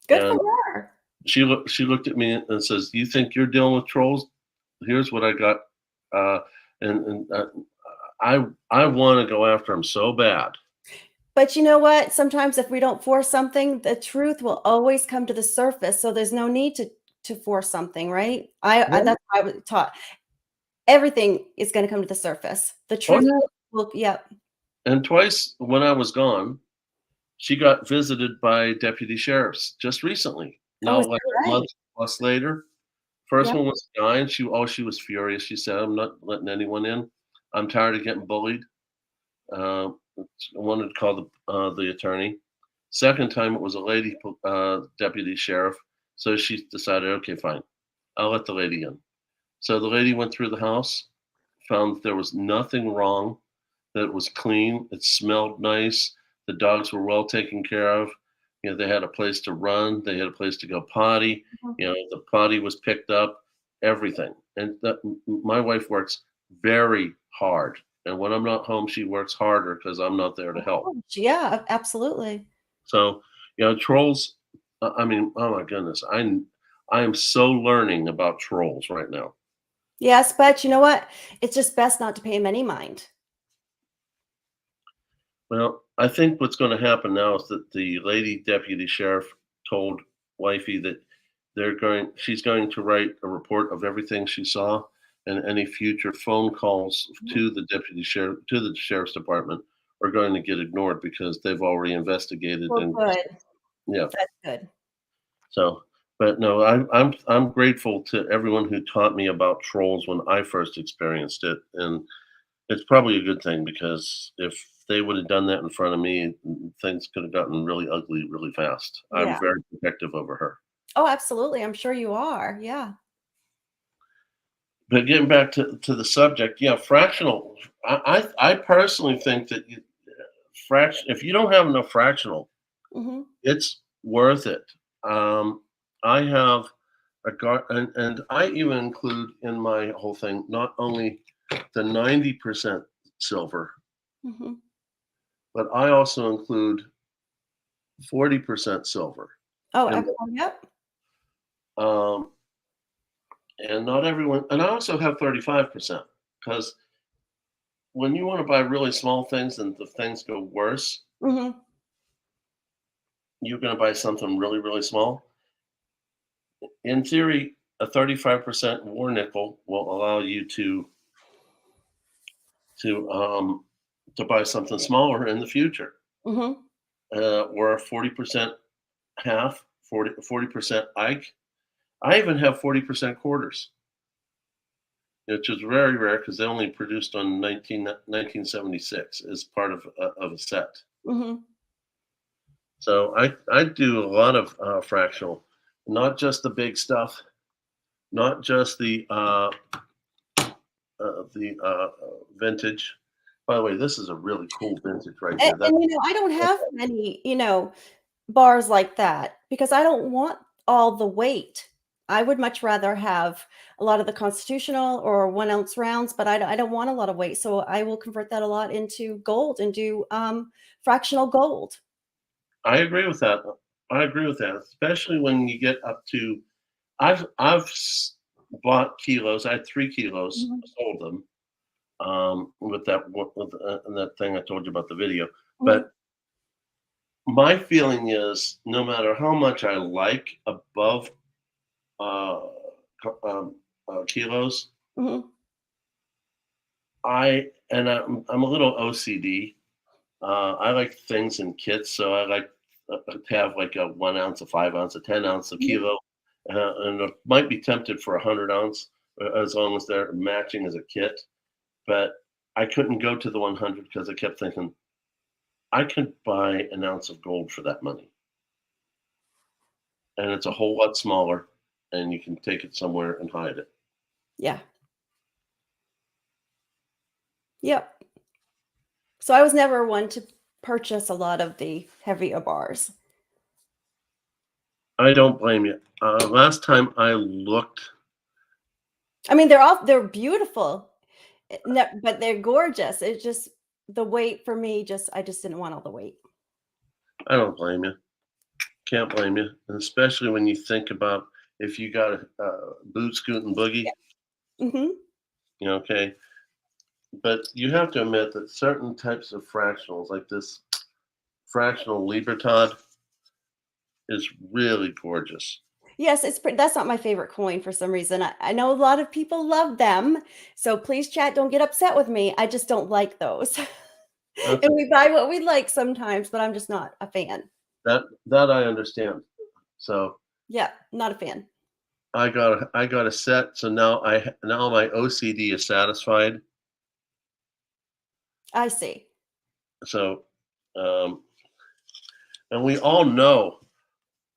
Good for And her. she looked at me and says, "You think you're dealing with trolls? here's what I got, uh, and I want to go after him so bad. But you know what? Sometimes if we don't force something, the truth will always come to the surface, so there's no need to force something, right? I Yeah. that's what I was taught. Everything is gonna come to the surface. The Oh truth yeah. will yep. And twice when I was gone, she got visited by deputy sheriffs just recently. Oh, Now, is like that a right? month plus later, first Yep. one was a guy, and she was furious. She said, "I'm not letting anyone in. I'm tired of getting bullied." Uh, I wanted to call the attorney. Second time, it was a lady deputy sheriff. So she decided, okay, fine, I'll let the lady in. So the lady went through the house, found that there was nothing wrong, that it was clean, it smelled nice, the dogs were well taken care of. You know, they had a place to run, they had a place to go potty. Mhm. You know, the potty was picked up, everything. And my wife works very hard. And when I'm not home, she works harder because I'm not there to Of help. course, yeah, absolutely. So, you know, trolls. I mean, oh my goodness, I am so learning about trolls right now. Yes, but you know what? It's just best not to pay 'em any mind. Well, I think what's gonna happen now is that the lady deputy sheriff told wifey that she's going to write a report of everything she saw, and any future phone calls Mhm. to the sheriff's department are going to get ignored because they've already investigated Well, and good. yeah. That's good. So, but no, I'm grateful to everyone who taught me about trolls when I first experienced it, and it's probably a good thing because if they would have done that in front of me, things could have gotten really ugly really fast. I'm Yeah. very protective over her. Oh, absolutely, I'm sure you are, yeah. But getting back to the subject, yeah, fractional. I personally think that if you don't have enough fractional, Mhm, it's worth it. Um, I have a guard, and I even include in my whole thing not only the 90% silver, mhm. but I also include 40% silver. Oh, And excellent, yep. um, and not everyone, and I also have 35% because when you want to buy really small things and the things go worse, Mhm. you're going to buy something really, really small. In theory, a 35% war nickel will allow you to um, to buy something smaller in the future, Mhm. or a 40% half, 40% Ike. I even have 40% quarters, which is very rare because they only produced on 1976 as part of a set. Mhm. So I do a lot of fractional, not just the big stuff, not just the vintage. By the way, this is a really cool vintage right here. And, you know, I don't have many, bars like that because I don't want all the weight. I would much rather have a lot of the constitutional or 1 ounce rounds, but I don't want a lot of weight. So I will convert that a lot into gold and do fractional gold. I agree with that. I agree with that, especially when you get up to. Bought kilos. I had 3 kilos. Mhm. Sold them with that thing I told you about the video. Mhm. But my feeling is, no matter how much I like above uh, kilos, Mhm. I'm a little OCD. I like things in kits, so I like to have like a 1 ounce, a 5 ounce, a 10 ounce, a Mhm. kilo, and I might be tempted for 100 ounce as long as they're matching as a kit. But I couldn't go to the 100 because I kept thinking I could buy an ounce of gold for that money, and it's a whole lot smaller, and you can take it somewhere and hide it. Yeah. Yep. So I was never one to purchase a lot of the heavier bars. I don't blame you. Last time I looked, I mean, they're beautiful, no, but they're gorgeous. It's just the weight for me. Just I just didn't want all the weight. I don't blame you. Can't blame you, and especially when you think about if you got a boot, scoot, and boogie. Mhm. Okay, but you have to admit that certain types of fractionals, like this fractional Libertad, is really gorgeous. Yes, that's not my favorite coin for some reason. I know a lot of people love them, so please chat, don't get upset with me. I just don't like those. Okay, And we buy what we like sometimes, but I'm just not a fan. that I understand. So Yeah, not a fan. I got a set. So now my OCD is satisfied. I see. So, um, and we all know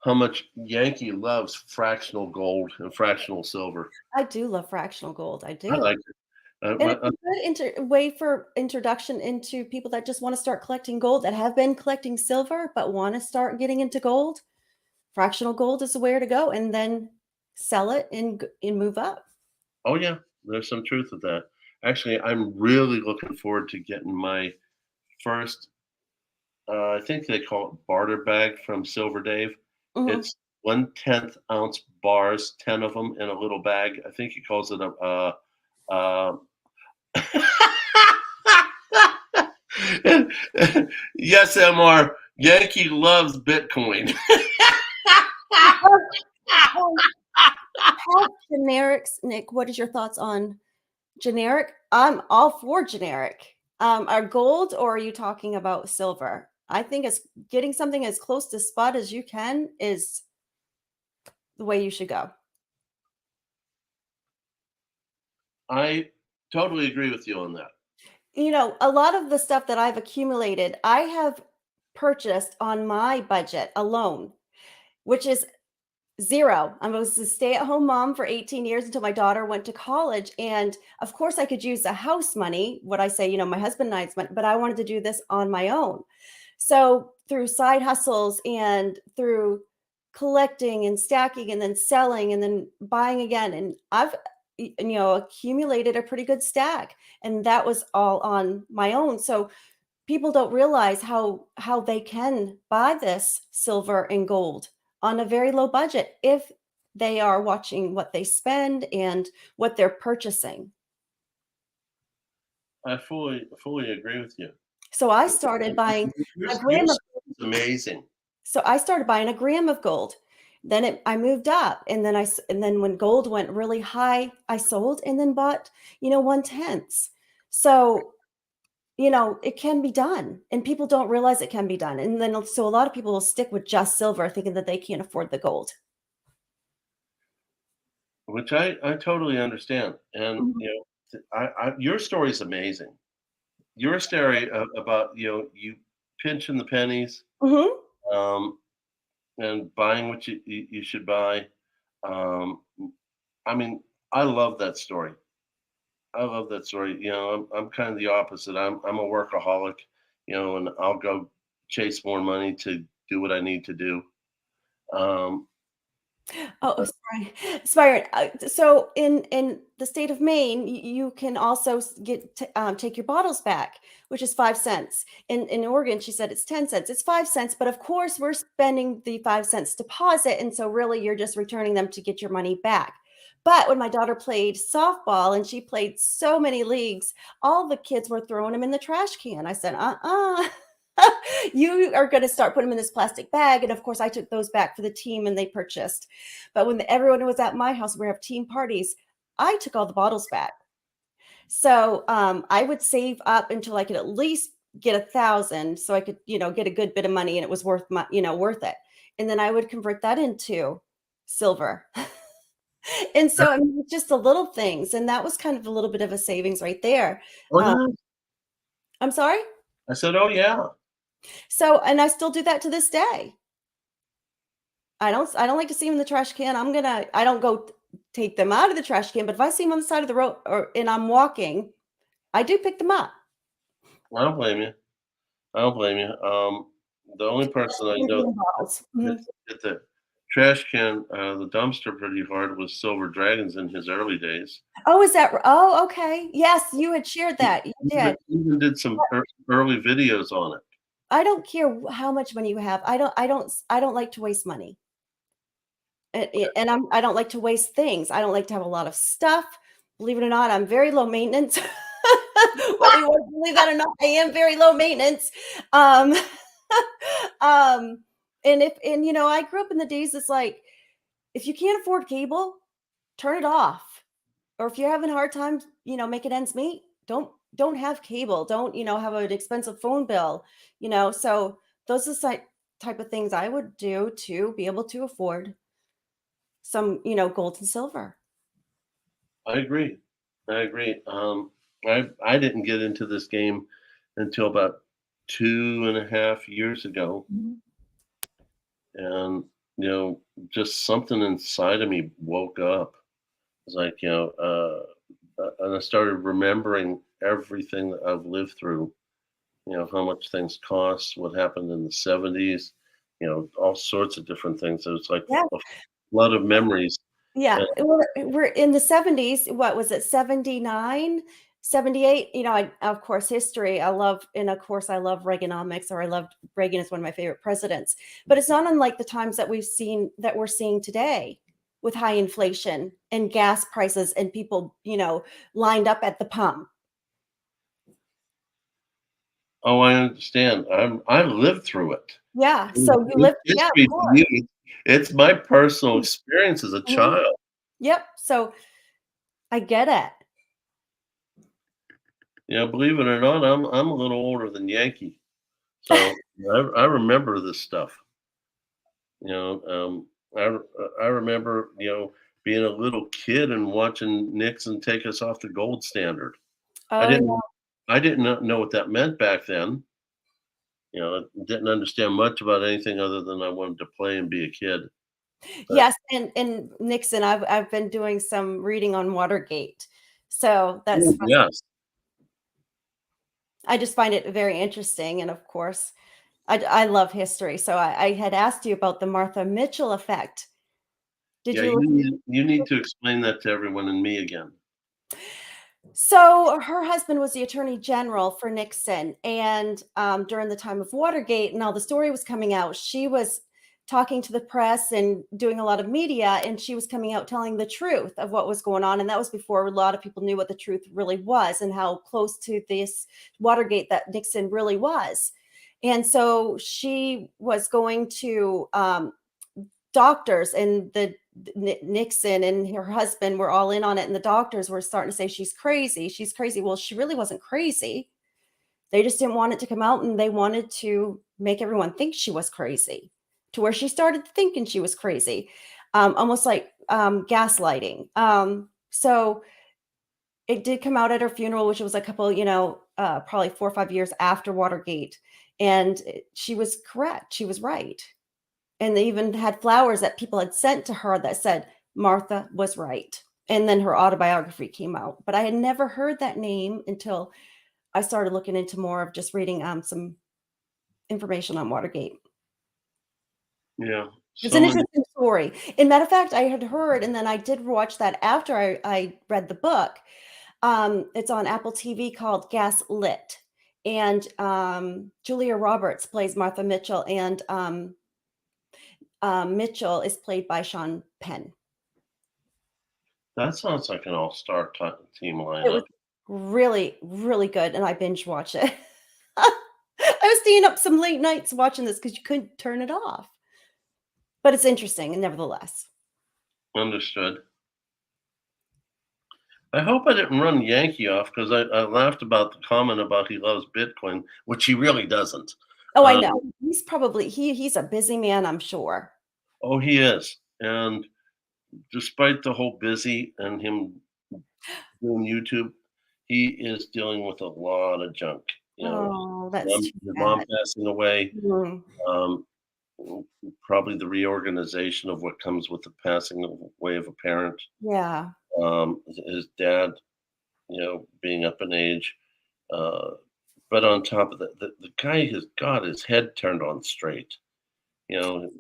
how much Yankee loves fractional gold and fractional silver. I do love fractional gold, I I do. like it. And it's a good way for introduction into people that just wanna start collecting gold, that have been collecting silver, but wanna start getting into gold. Fractional gold is the way to go, and then sell it and move up. Oh yeah, there's some truth to that. Actually, I'm really looking forward to getting my first. I think they call it barter bag from Silver Dave. Mhm. It's 1/10 ounce bars, 10 of them in a little bag. I think he calls it a yes, Mr. Yankee loves Bitcoin. Oh, how generics, Nick, what is your thoughts on generic? I'm all for generic. Are gold or are you talking about silver? I think it's getting something as close to spot as you can is the way you should go. I totally agree with you on that. A lot of the stuff that I've accumulated, I have purchased on my budget alone, which is 0. I was a stay-at-home mom for 18 years until my daughter went to college, and, of course, I could use the house money, what I say, my husband and I's money, but I wanted to do this on my own. So, through side hustles and through collecting and stacking and then selling and then buying again, and I've, accumulated a pretty good stack, and that was all on my own. So, people don't realize how they can buy this silver and gold on a very low budget if they are watching what they spend and what they're purchasing. I fully agree with you. So I started buying a Your gram of stuff is amazing. so I started buying a gram of gold. Then I moved up, and then when gold went really high, I sold and then bought, 1/10. So it can be done, and people don't realize it can be done. And then so a lot of people will stick with just silver thinking that they can't afford the gold. Which I totally understand, and, Mhm. your story is amazing. Your story about, you pinching the pennies, Mhm. um, and buying what you should buy, um, I mean, I love that story. I love that story, I'm kind of the opposite. I'm a workaholic, and I'll go chase more money to do what I need to do, Oh, but sorry. Sorry. So in the state of Maine, you can also take your bottles back, which is 5 cents. In Oregon, she said it's 10 cents. It's 5 cents, but of course we're spending the 5 cents deposit, and so really you're just returning them to get your money back. But when my daughter played softball and she played so many leagues, all the kids were throwing them in the trash can. I said, you are going to start putting them in this plastic bag. And of course, I took those back for the team and they purchased. But when everyone was at my house, we have team parties, I took all the bottles back. So I would save up until I could at least get 1,000, so I could, get a good bit of money, and it was worth it. And then I would convert that into silver. And so I mean, just the little things, and that was kind of a little bit of a savings right there. oh, Uh, yeah. I'm sorry. I said, "Oh, yeah." So, and I still do that to this day. I don't like to see them in the trash can. I don't go take them out of the trash can, but if I see them on the side of the road and I'm walking, I do pick them up. I don't blame you. I don't blame you. The only person I know Emptying bottles. that Mhm. hit the trash can, the dumpster pretty hard was Silver Dragons in his early days. Oh, is that oh, okay. Yes, you had shared He that. You did. even did some early videos on it. I don't care how much money you have. I don't like to waste money. And I don't like to waste things. I don't like to have a lot of stuff. Believe it or not, I'm very low maintenance. Whether you want to believe that or not, I am very low maintenance. Um, um, and you know, I grew up in the days it's like, if you can't afford cable, turn it off. Or if you're having a hard time, you know, making ends meet, don't have cable. Don't, you know, have an expensive phone bill, you know. So those are the type of things I would do to be able to afford some, you know, gold and silver. I agree. I agree. I didn't get into this game until about 2.5 years ago, Mhm. and you know, just something inside of me woke up. It's like and I started remembering everything that I've lived through. You know how much things cost, what happened in the '70s. You know all sorts of different things. It was like Yeah. a flood of memories. Yeah, And, we're in the '70s, what was it, 79, 78? You know, I of course, history, I love and of course, I love Reaganomics, or I loved Reagan is one of my favorite presidents, but it's not unlike the times that we're seeing today with high inflation and gas prices and people, you know, lined up at the pump. oh, I understand. I lived through it. Yeah, Mm, so you it's live, yeah, of history to course. me. It's my personal experience as a Mhm. child. Yep, so I get it. You know, believe it or not, I'm a little older than Yankee, so I remember this stuff. You know, I remember being a little kid and watching Nixon take us off the gold standard. I Oh, didn't I did not know what that meant back then. You know, I didn't understand much about anything other than I wanted to play and be a kid. But yes, and Nixon, I've been doing some reading on Watergate. So that's oh, fun. yes, I just find it very interesting, and of course, I love history. So I had asked you about the Martha Mitchell effect. Did yeah, you look you need to explain that to everyone and me again. So her husband was the attorney general for Nixon, and during the time of Watergate, and all the story was coming out, she was talking to the press and doing a lot of media, and she was coming out telling the truth of what was going on, and that was before a lot of people knew what the truth really was and how close to this Watergate that Nixon really was. And so she was going to doctors, and the Nixon and her husband were all in on it, and the doctors were starting to say she's crazy. She's crazy. Well, she really wasn't crazy. They just didn't want it to come out, and they wanted to make everyone think she was crazy, to where she started thinking she was crazy, almost like gaslighting. So it did come out at her funeral, which was a couple, you know, probably 4 or 5 years after Watergate, and she was correct. She was right. And they even had flowers that people had sent to her that said, "Martha was right." And then her autobiography came out. But I had never heard that name until I started looking into more of just reading some information on Watergate. Yeah, It's so an many. interesting story. In matter of fact, I had heard, and then I did watch that after I read the book. It's on Apple TV called Gaslit. And Julia Roberts plays Martha Mitchell, and Mitchell is played by Sean Penn. That sounds like an all-star team It was lineup. really, really good, and I binge watch it. I was staying up some late nights watching this because you couldn't turn it off. But it's interesting, nevertheless. Understood. I hope I didn't run Yankee off because I laughed about the comment about he loves Bitcoin, which he really doesn't. Oh, I Uh, know. He's probably he's a busy man, I'm sure. oh, he is. And despite the whole busy and him doing YouTube, he is dealing with a lot of junk. You know, Oh, that's too his bad. mom passing away, Mm, um, probably the reorganization of what comes with the passing away of a parent. yeah. His dad, being up in age. Uh, but on top of that, the guy has got his head turned on straight. You know,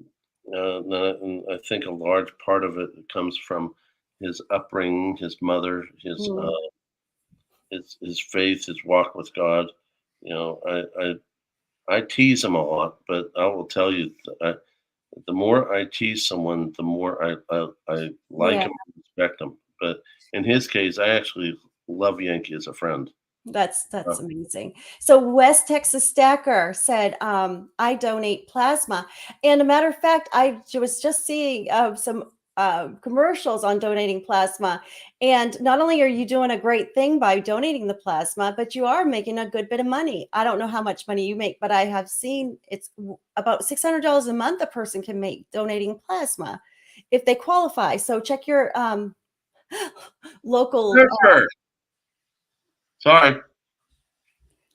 and I think a large part of it comes from his upbringing, his mother, Mm, his faith, his walk with God. You know, I tease him a lot, but I will tell you, the more I tease someone, the more I like yeah. him, and respect him. but in his case, I actually love Yankee as a friend. That's Uh, amazing. So West Texas Stacker said, "I donate plasma." And a matter of fact, was just seeing some commercials on donating plasma. And not only are you doing a great thing by donating the plasma, but you are making a good bit of money. I don't know how much money you make, but I have seen it's about $600 a month a person can make donating plasma if they qualify. So check your local sure. Sorry.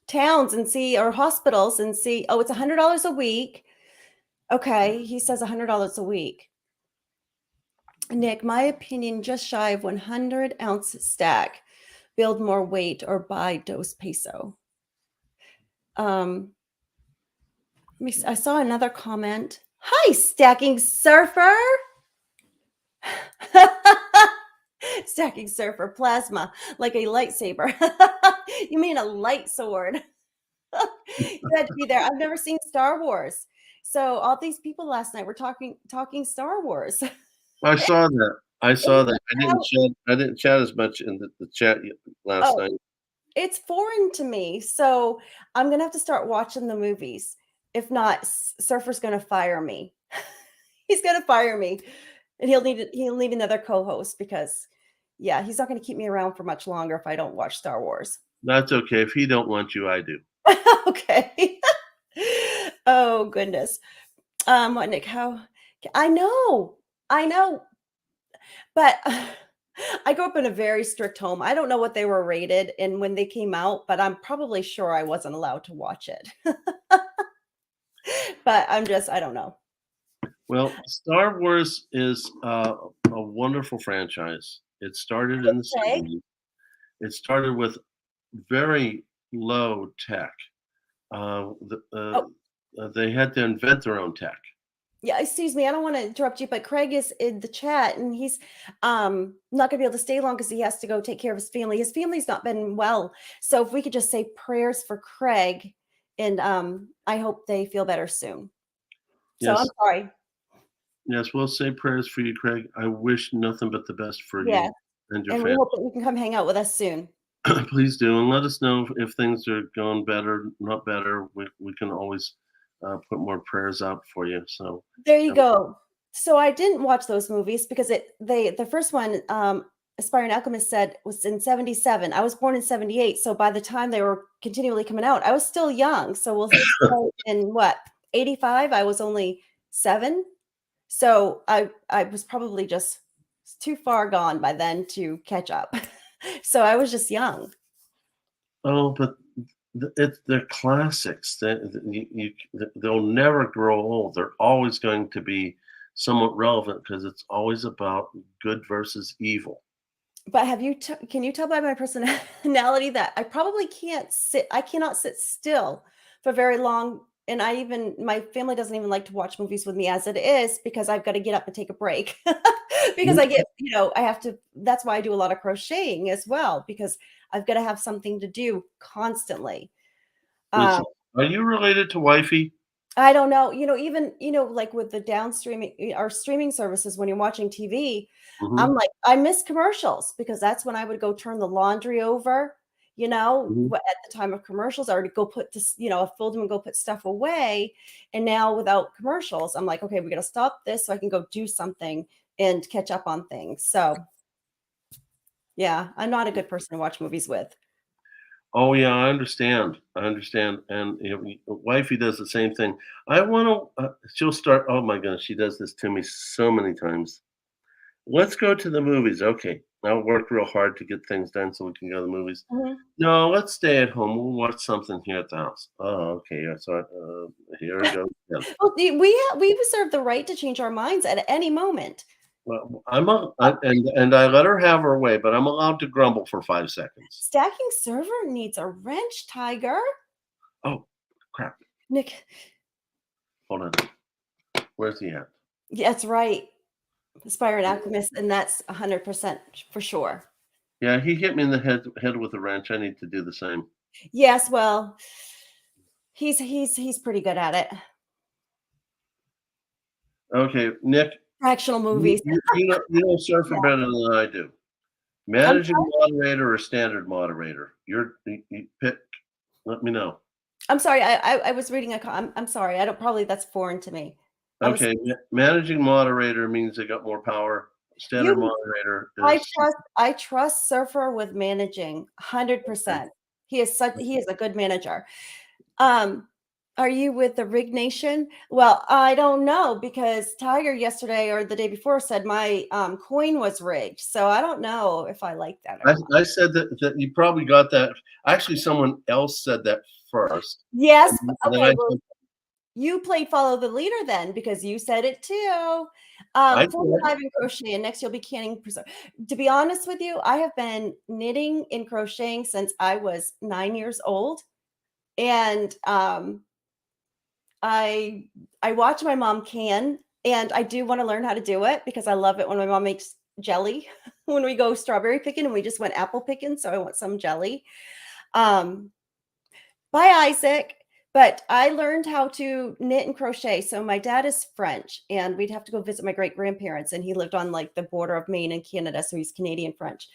towns and see, or hospitals and see, oh, it's $100 a week. Okay, he says $100 a week. Nick, my opinion, just shy of 100-ounce stack. Build more weight or buy dose peso. I saw another comment. Hi, stacking surfer. Stacking surfer plasma like a lightsaber. You mean a light sword? You had to be there. I've never seen Star Wars. So all these people last night were talking Star Wars. I saw that. I saw that. How- I didn't chat as much in the chat last Oh, night. it's foreign to me. So I'm gonna have to start watching the movies. If not, Surfer's gonna fire me. He's gonna fire me. And he'll need another co-host because yeah, he's not gonna keep me around for much longer if I don't watch Star Wars. That's okay. If he don't want you, I do. Okay. Oh goodness. What, Nick? How I know, I know, but I grew up in a very strict home. I don't know what they were rated and when they came out, but I'm probably sure I wasn't allowed to watch it. But I don't know. Well, Star Wars is a wonderful franchise. It started in the Okay. 70s. It started with very low tech. Oh, They had to invent their own tech. yeah, excuse me. I don't want to interrupt you, but Craig is in the chat and he's not gonna be able to stay long because he has to go take care of his family. His family's not been well. So if we could just say prayers for Craig and I hope they feel better soon. So I'm Yes, sorry. yes, we'll say prayers for you, Craig. I wish nothing but the best for Yeah. you and your And we family. hope that you can come hang out with us soon. Please do, and let us know if things are going better, not better. We can always put more prayers out for you. So, There you um, go. So I didn't watch those movies because the first one, Aspiring Alchemist said was in 77. I was born in 78. So by the time they were continually coming out, I was still young. So we'll say in what, 85, I was only 7. So I was probably just too far gone by then to catch up. So I was just young. oh, but they're classics. They'll never grow old. They're always going to be somewhat relevant because it's always about good versus evil. But can you tell by my personality that I cannot sit still for very long, and my family doesn't even like to watch movies with me as it is because I've got to get up and take a break. Because I have to that's why I do a lot of crocheting as well because I've got to have something to do constantly. Um, Listen, are you related to Wifey? I don't know, even, like with the downstreaming or streaming services when you're watching TV, Hmm. I'm like, I miss commercials because that's when I would go turn the laundry over, Hmm. at the time of commercials, I would go put this, I fold them and go put stuff away. And now without commercials, I'm like, okay, we got to stop this so I can go do something and catch up on things. So yeah, I'm not a good person to watch movies with. Oh yeah, I understand. I understand, and Wifey does the same thing. I want to. She'll start. Oh my goodness, she does this to me so many times. Let's go to the movies. Okay, I'll work real hard to get things done so we can go to the movies. Mhm. No, let's stay at home. We'll watch something here at the house. Oh, okay. Yeah, so here we go. Yeah. Well, we reserve the right to change our minds at any moment. Well, and I let her have her way, but I'm allowed to grumble for 5 seconds. Stacking server needs a wrench, Tiger. Oh, crap! Nick, Hold on. Where's he at? yeah, that's right. Aspire and Alchemist, and that's 100% for sure. Yeah, he hit me in the head with a wrench. I need to do the same. Yes, well, he's pretty good at it. Okay, Nick, Fractional you movies. you you know Surfer Yeah. better than I do. I'm Managing moderator or standard moderator? You pick. Let me know. I'm sorry, I was reading a I'm sorry, I don't probably that's foreign to me. I was Okay, managing moderator means they got more power. Standard you moderator is I trust Surfer with managing okay. 100%. He is a good manager. Um, are you with the Rig Nation? Well, I don't know because Tiger yesterday or the day before said my coin was rigged. So I don't know if I like that or not. I said that you probably got that. Actually, someone else said that first, Yes. and then Okay. Well, you played follow the leader then because you said it too. I 45 in crochet, and next you'll be canning. To be honest with you, I have been knitting and crocheting since I was 9 years old, and I watch my mom can, and I do want to learn how to do it because I love it when my mom makes jelly when we go strawberry picking, and we just went apple picking, so I want some jelly. Um, by Isaac. But I learned how to knit and crochet. So my dad is French, and we'd have to go visit my great grandparents, and he lived on like the border of Maine and Canada, so he's Canadian French.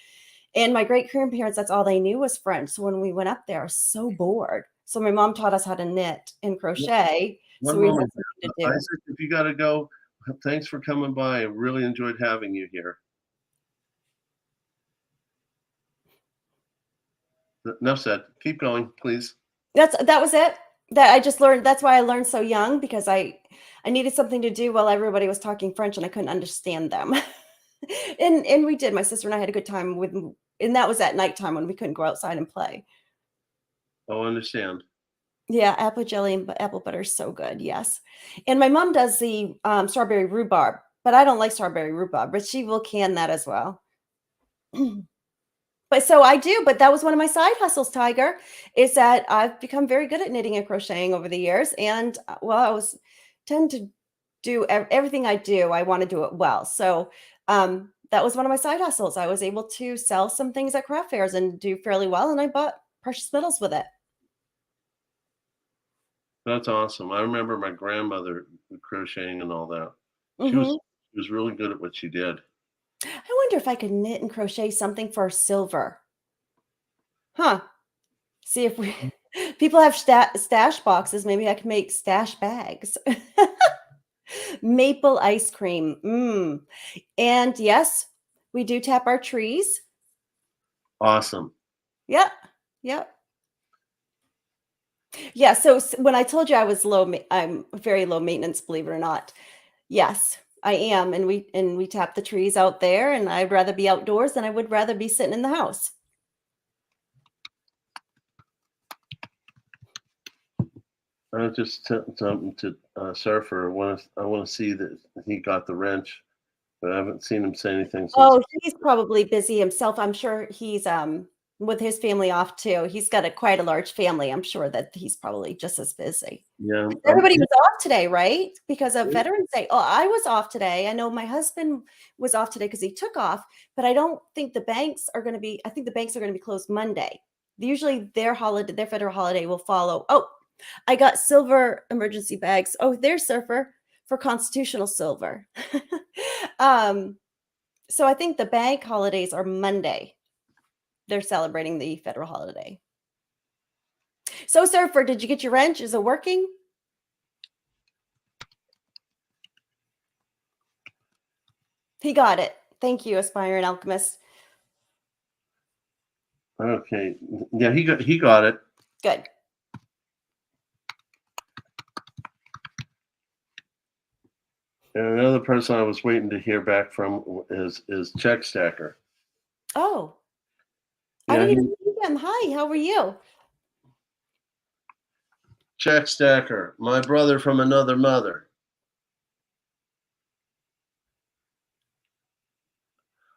And my great grandparents, that's all they knew was French. So when we went up there, I was so bored. So my mom taught us how to knit and crochet. So one we had moment, something to do. Isaac. If you got to go, thanks for coming by. I really enjoyed having you here. Enough said. Keep going, please. That was it. That I just learned. That's why I learned so young because I needed something to do while everybody was talking French and I couldn't understand them. And we did. My sister and I had a good time with, and that was at nighttime when we couldn't go outside and play. Oh, understand. Yeah, apple jelly and apple butter is so good. Yes, and my mom does the strawberry rhubarb, but I don't like strawberry rhubarb. But she will can that as well. But so I do, but that was one of my side hustles, Tiger, is that I've become very good at knitting and crocheting over the years. And well, I was tend to do everything I do, I want to do it well. So that was one of my side hustles. I was able to sell some things at craft fairs and do fairly well, and I bought precious metals with it. That's awesome. I remember my grandmother crocheting and all that. She was Hmm. she was really good at what she did. I wonder if I could knit and crochet something for silver. Huh. See if we people have stash boxes. Maybe I can make stash bags. Maple ice cream. Mm. And yes, we do tap our trees. Awesome. Yep. Yep. Yeah. So when I told you I was I'm very low maintenance, believe it or not. Yes, I am. And we tap the trees out there, and I'd rather be outdoors than I would rather be sitting in the house. I just something to Surfer. I want to see that he got the wrench, but I haven't seen him say anything since. Oh, he's probably busy himself. I'm sure he's with his family off too. He's got quite a large family. I'm sure that he's probably just as busy. Yeah, Everybody was off today, right? Because of Veterans Day. Oh, I was off today. I know my husband was off today because he took off, but I don't think the banks are going to be, I think the banks are going to be closed Monday. Usually their holiday, their federal holiday will follow. Oh, I got silver emergency bags. Oh, there's Surfer for constitutional silver. um, so I think the bank holidays are Monday. They're celebrating the federal holiday. So, Surfer, did you get your wrench? Is it working? He got it. Thank you, aspiring alchemist. okay. Yeah, he got it. Good. And another person I was waiting to hear back from is Check Stacker. Oh, I Yeah, didn't even see them. Hi, how are you? Check Stacker, my brother from another mother.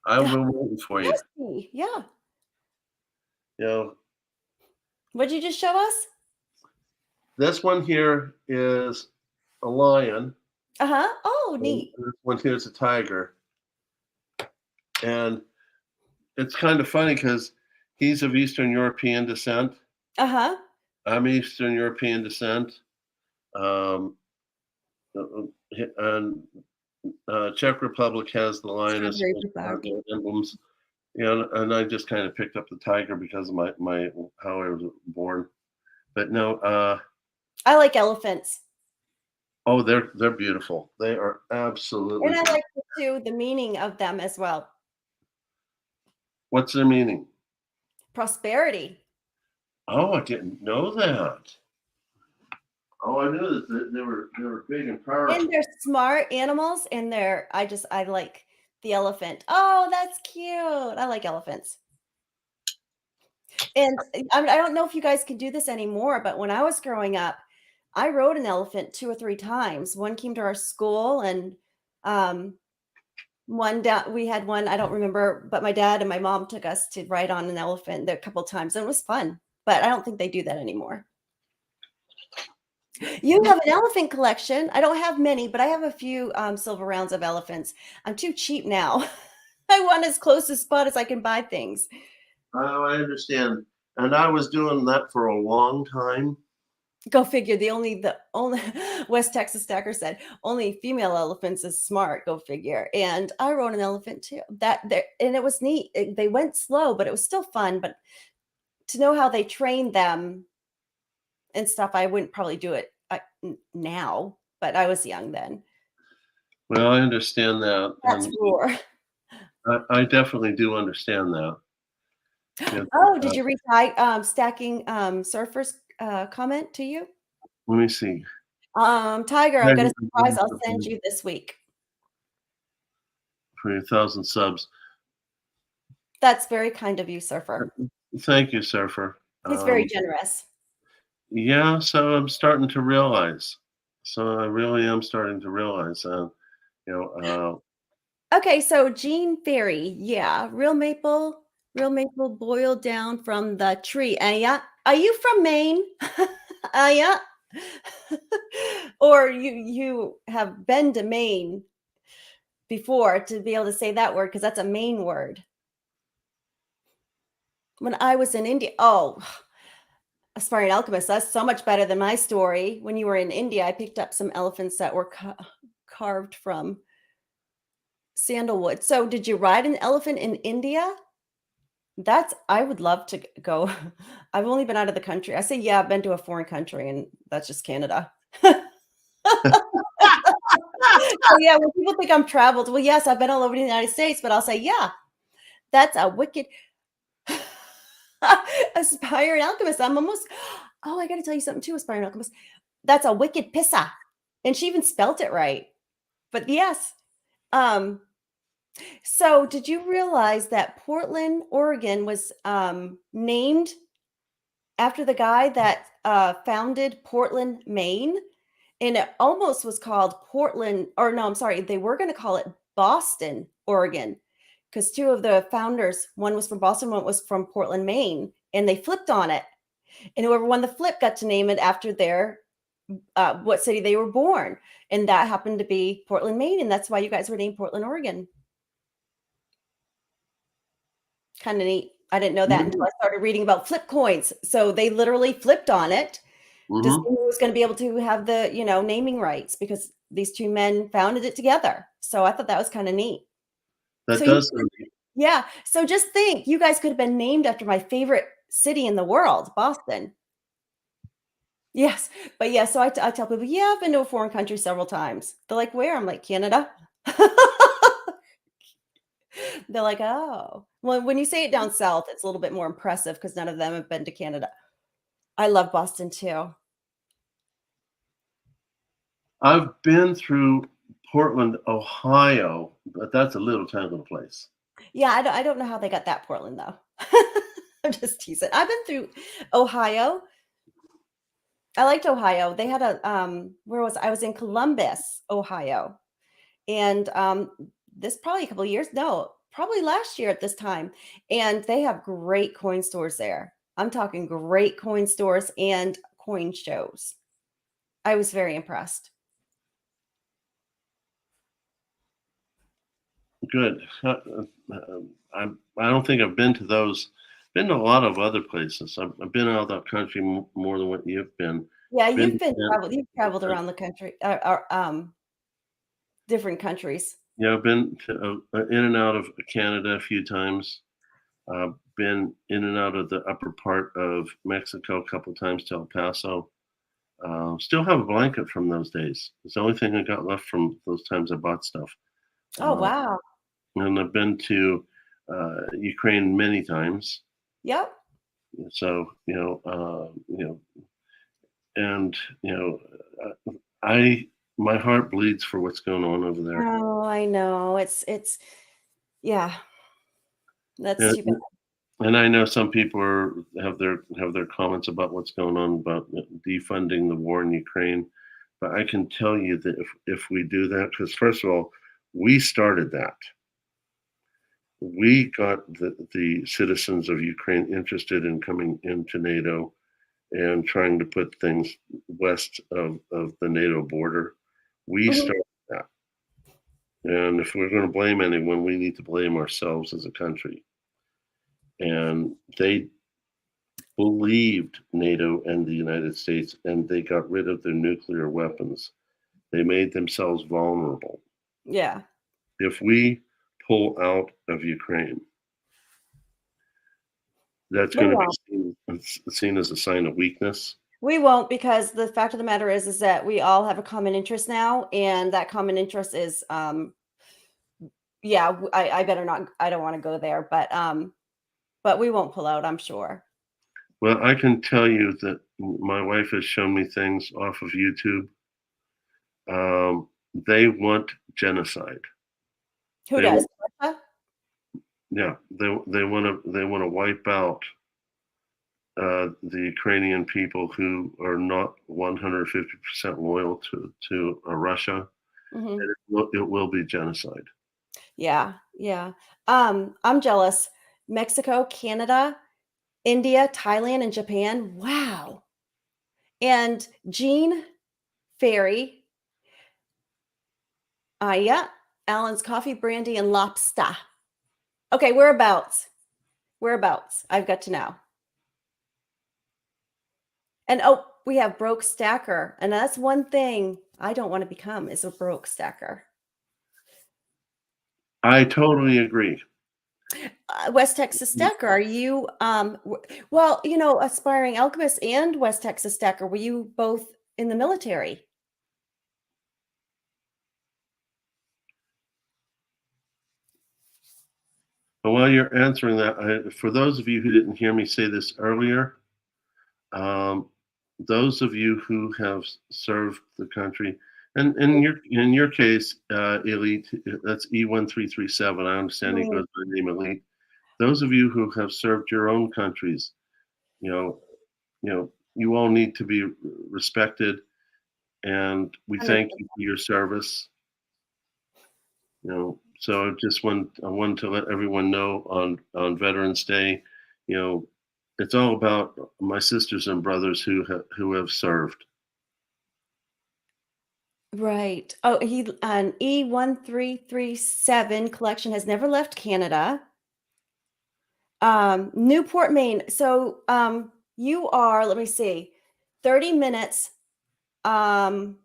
I've been waiting for you. Yes, yeah. You know, What'd you just show us? this one here is a lion, Uh-huh. Oh, and neat. this one here is a tiger. And it's kind of funny because he's of Eastern European descent. Uh-huh. I'm Eastern European descent. Um, and Czech Republic has the lioness Strawberry rhubarb. emblems. Yeah, and I just kind of picked up the tiger because of my how I was born. But no, I like elephants. oh, they're beautiful. They are absolutely And I beautiful. like too the meaning of them as well. What's their meaning? Prosperity. Oh, I didn't know that. Oh, I knew that they were big and And powerful. they're smart animals and I like the elephant. Oh, that's cute. I like elephants. And I don't know if you guys can do this anymore, but when I was growing up, I rode an elephant 2 or 3 times. One came to our school and um one down we had one, I don't remember, but my dad and my mom took us to ride on an elephant a couple times and it was fun. But I don't think they do that anymore. You have an elephant collection. I don't have many, but I have a few silver rounds of elephants. I'm too cheap now. I want as close a spot as I can buy things. Oh, I understand. And I was doing that for a long time. Go figure. The only West Texas Stacker said only female elephants is smart. Go figure. And I rode an elephant too. That there and it was neat. They went slow, but it was still fun. But to know how they trained them and stuff, I wouldn't probably do it now. But I was young then. Well, I understand that, That's and roar. I definitely do understand that. Yeah, Oh, did you read Stacking Surfer's comment to you? let me see. Tiger, I've got a surprise I'll send you this week. For 1,000 subs. That's very kind of you, Surfer. Thank you, Surfer. He's very generous. Yeah, so I'm starting to realize. So I really am starting to realize, you know, Okay, so Gene Ferry, yeah, real maple boiled down from the tree. Yeah, are you from Maine? Yeah, or you have been to Maine before to be able to say that word because that's a Maine word. When I was in India, oh, Aspiring Alchemist, that's so much better than my story. When you were in India, I picked up some elephants that were carved from sandalwood. So, did you ride an elephant in India? I would love to go. I've only been out of the country. I say, yeah, I've been to a foreign country, and that's just Canada. So, yeah, when people think I'm traveled, well, yes, I've been all over the United States, but I'll say, yeah, that's a wicked aspiring alchemist. I'm almost, oh, I got to tell you something too, aspiring alchemist. That's a wicked pissa. And she even spelt it right. But yes. Um, so did you realize that Portland, Oregon was named after the guy that founded Portland, Maine? And it almost was called Portland, or no, I'm sorry, they were going to call it Boston, Oregon, because two of the founders, one was from Boston, one was from Portland, Maine, and they flipped on it. And whoever won the flip got to name it after their what city they were born, and that happened to be Portland, Maine, and that's why you guys were named Portland, Oregon. Kind of neat. I didn't know that until I started reading about flip coins. So they literally flipped on it to see mhm, who was going to be able to have the naming rights because these two men founded it together. So I thought that was kind of neat. that So you, does sound neat. yeah. So just think, you guys could have been named after my favorite city in the world, Boston. Yes, but yeah, so I tell people, "Yeah, I've been to a foreign country several times." They're like, "Where?" I'm like, "Canada." They're like, "Oh." Well, when you say it down south, it's a little bit more impressive because none of them have been to Canada. I love Boston too. I've been through Portland, Ohio, but that's a little tiny little place. Yeah, I don't know how they got that Portland though. I'm just teasing. I've been through Ohio. I liked Ohio. They had a where was I was in Columbus, Ohio. And this probably a couple of years, no, probably last year at this time. And they have great coin stores there. I'm talking great coin stores and coin shows. I was very impressed. Good. I don't think I've been to those. Been to a lot of other places. I've been out of the country more than what you've been. Yeah, Been to you've traveled around the country, different countries. yeah, I've been to in and out of Canada a few times. Been in and out of the upper part of Mexico a couple times to El Paso. Still have a blanket from those days. It's the only thing I got left from those times I bought stuff. Oh, Uh, wow. and I've been to Ukraine many times. Yep. So and I my heart bleeds for what's going on over there. Oh, I know. Yeah, that's And, too bad. and I know some people have their comments about what's going on about defunding the war in Ukraine, but I can tell you that if we do that, because first of all, we started that. We got the citizens of Ukraine interested in coming into NATO and trying to put things west of the NATO border. We Mhm. started that. And if we're going to blame anyone, we need to blame ourselves as a country. And they believed NATO and the United States, and they got rid of their nuclear weapons. They made themselves vulnerable. Yeah. If we pull out of Ukraine, that's We going to won't. be seen as a sign of weakness. We won't because the fact of the matter is that we all have a common interest now, and that common interest is, yeah, I better not. I don't want to go there, but we won't pull out. I'm sure. Well, I can tell you that my wife has shown me things off of YouTube. They want genocide. Who They does? want, Russia? yeah, they want to wipe out the Ukrainian people who are not 150% loyal to Russia, Hmm. and it will be genocide. Yeah, yeah. I'm jealous. Mexico, Canada, India, Thailand, and Japan. Wow. And Jean Ferry, yeah, Allen's Coffee, Brandy, and Lobster. Okay, whereabouts? Whereabouts? I've got to know. And oh, we have broke stacker, and that's one thing I don't want to become is a broke stacker. I totally agree. West Texas stacker, are you well, aspiring alchemist and West Texas stacker, were you both in the military? But while you're answering that, for those of you who didn't hear me say this earlier, um, those of you who have served the country, and in your case, Elite, that's E1337. I understand he Mm, goes by the name Elite. Those of you who have served your own countries, you know, you all need to be respected, and we thank 100%. you for your service. So I wanted to let everyone know on Veterans Day, you know, it's all about my sisters and brothers who have served. Right. Oh, he an E1337 collection has never left Canada. Newport, Maine. So, you are, let me see, 30 minutes, um,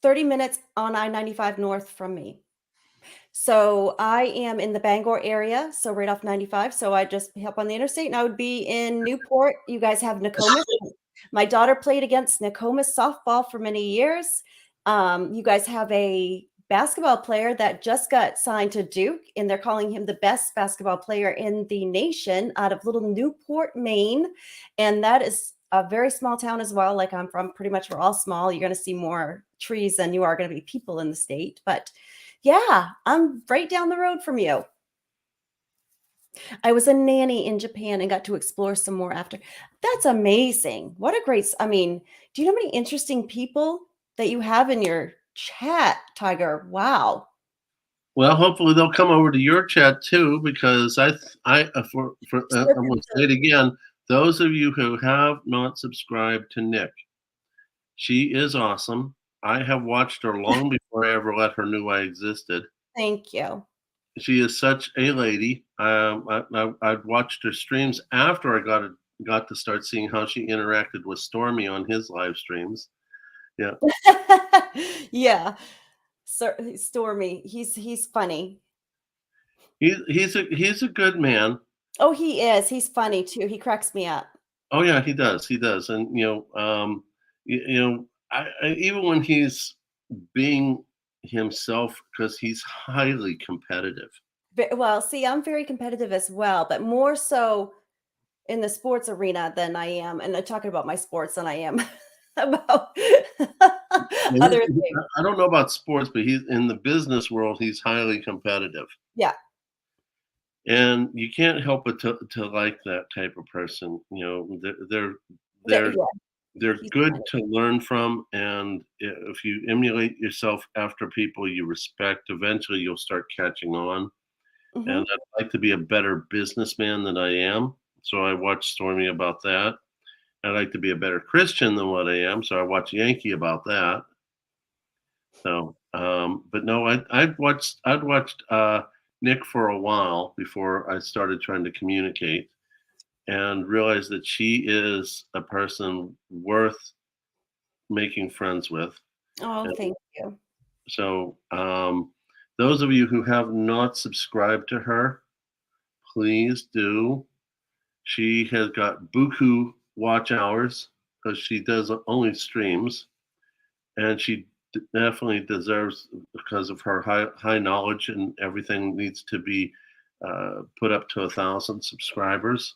30 minutes on I-95 north from me. So I am in the Bangor area, so right off 95. So I just hop on the interstate and I would be in Newport. You guys have Nokomis. My daughter played against Nokomis softball for many years. You guys have a basketball player that just got signed to Duke, and they're calling him the best basketball player in the nation out of little Newport, Maine. And that is a very small town as well. Like I'm from, pretty much we're all small. You're going to see more trees than you are going to be people in the state. But yeah, I'm right down the road from you. I was a nanny in Japan and got to explore some more after. That's amazing. What a great, I mean, do you know how many interesting people that you have in your chat, Tiger? Wow. Well, hopefully they'll come over to your chat too, because I'm going to say it again. Those of you who have not subscribed to Nick, she is awesome. I have watched her long before I ever let her know I existed. Thank you. She is such a lady. I've watched her streams after I got to start seeing how she interacted with Stormy on his live streams. Yeah, Yeah. Sir, Stormy, he's funny. he's a good man. Oh, he is. He's funny too. He cracks me up. Oh yeah, he does. He does. And even when he's being himself, because he's highly competitive. Well, see, I'm very competitive as well, but more so in the sports arena than I am, and talking about my sports than I am about Yeah, other things. I don't know about sports, but he's in the business world. He's highly competitive, Yeah, and you can't help but to like that type of person. yeah, They're yeah. they're He's good funny. to learn from, and if you emulate yourself after people you respect, eventually you'll start catching on. And Mhm. I'd like to be a better businessman than I am, so I watch Stormy about that. I'd like to be a better Christian than what I am, so I watch Yankee about that. So, but no, I'd watched Nick for a while before I started trying to communicate, and realized that she is a person worth making friends with. Oh, And thank you. so, those of you who have not subscribed to her, please do. She has got buku watch hours because she does only streams, and she definitely deserves, because of her high knowledge, and everything needs to be put up to 1,000 subscribers.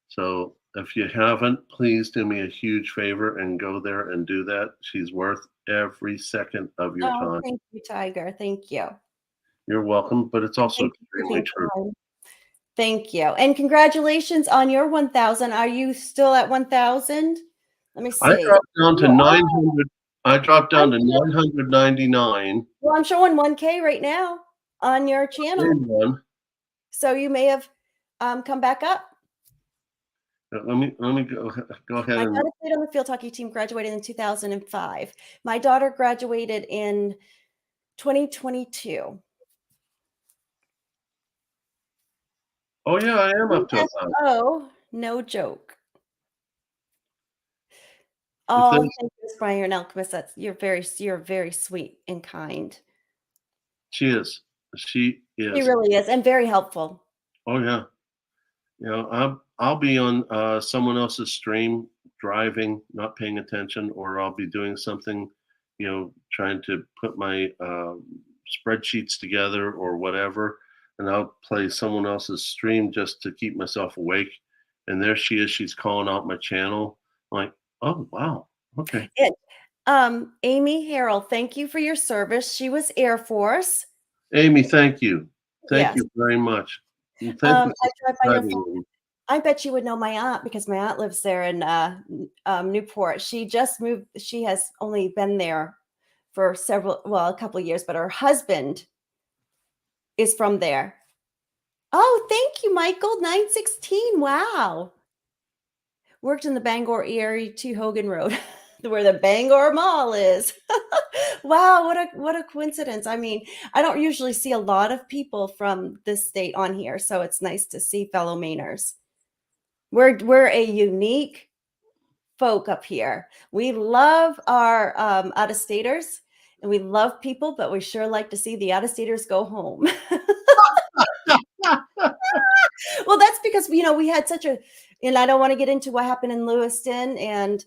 So if you haven't, please do me a huge favor and go there and do that. She's worth every second of your Oh, time. thank you, Tiger. Thank you. You're welcome, but it's also Thank you for extremely being true. kind. Thank you. And congratulations on your 1,000. Are you still at 1,000? Let me I see. dropped down to You are. 900. I dropped I'm down to 999. well, I'm showing 1K right now on your channel. One. So you may have come back up. Let me go ahead My and. daughter played on the field hockey team, graduated in 2005. My daughter graduated in 2022. Oh yeah, I am up to Yes. 1,000. Oh, no joke. It Oh, says thank you, Miss Brian. You're an alchemist. You're very sweet and kind. she is. She She is. really is, and very helpful. Oh yeah. I'll be on someone else's stream, driving, not paying attention, or I'll be doing something, trying to put my spreadsheets together or whatever, and I'll play someone else's stream just to keep myself awake. And there she is. She's calling out my channel. I'm like, oh wow, okay. It Amy Harrell, thank you for your service. She was Air Force. Amy, thank you. Thank Yes. you very much. And thank you I for drive by your subscribing, farm. Amy. I bet you would know my aunt because my aunt lives there in Newport. She just moved. She has only been there for a couple of years, but her husband is from there. Oh, thank you, Michael. 916. Wow. Worked in the Bangor area to Hogan Road, where the Bangor Mall is. Wow, what a coincidence. I mean, I don't usually see a lot of people from this state on here, so it's nice to see fellow Mainers. We're a unique folk up here. We love our out of staters and we love people, but we sure like to see the out of staters go home. Well, that's because we had such a, and I don't want to get into what happened in Lewiston, and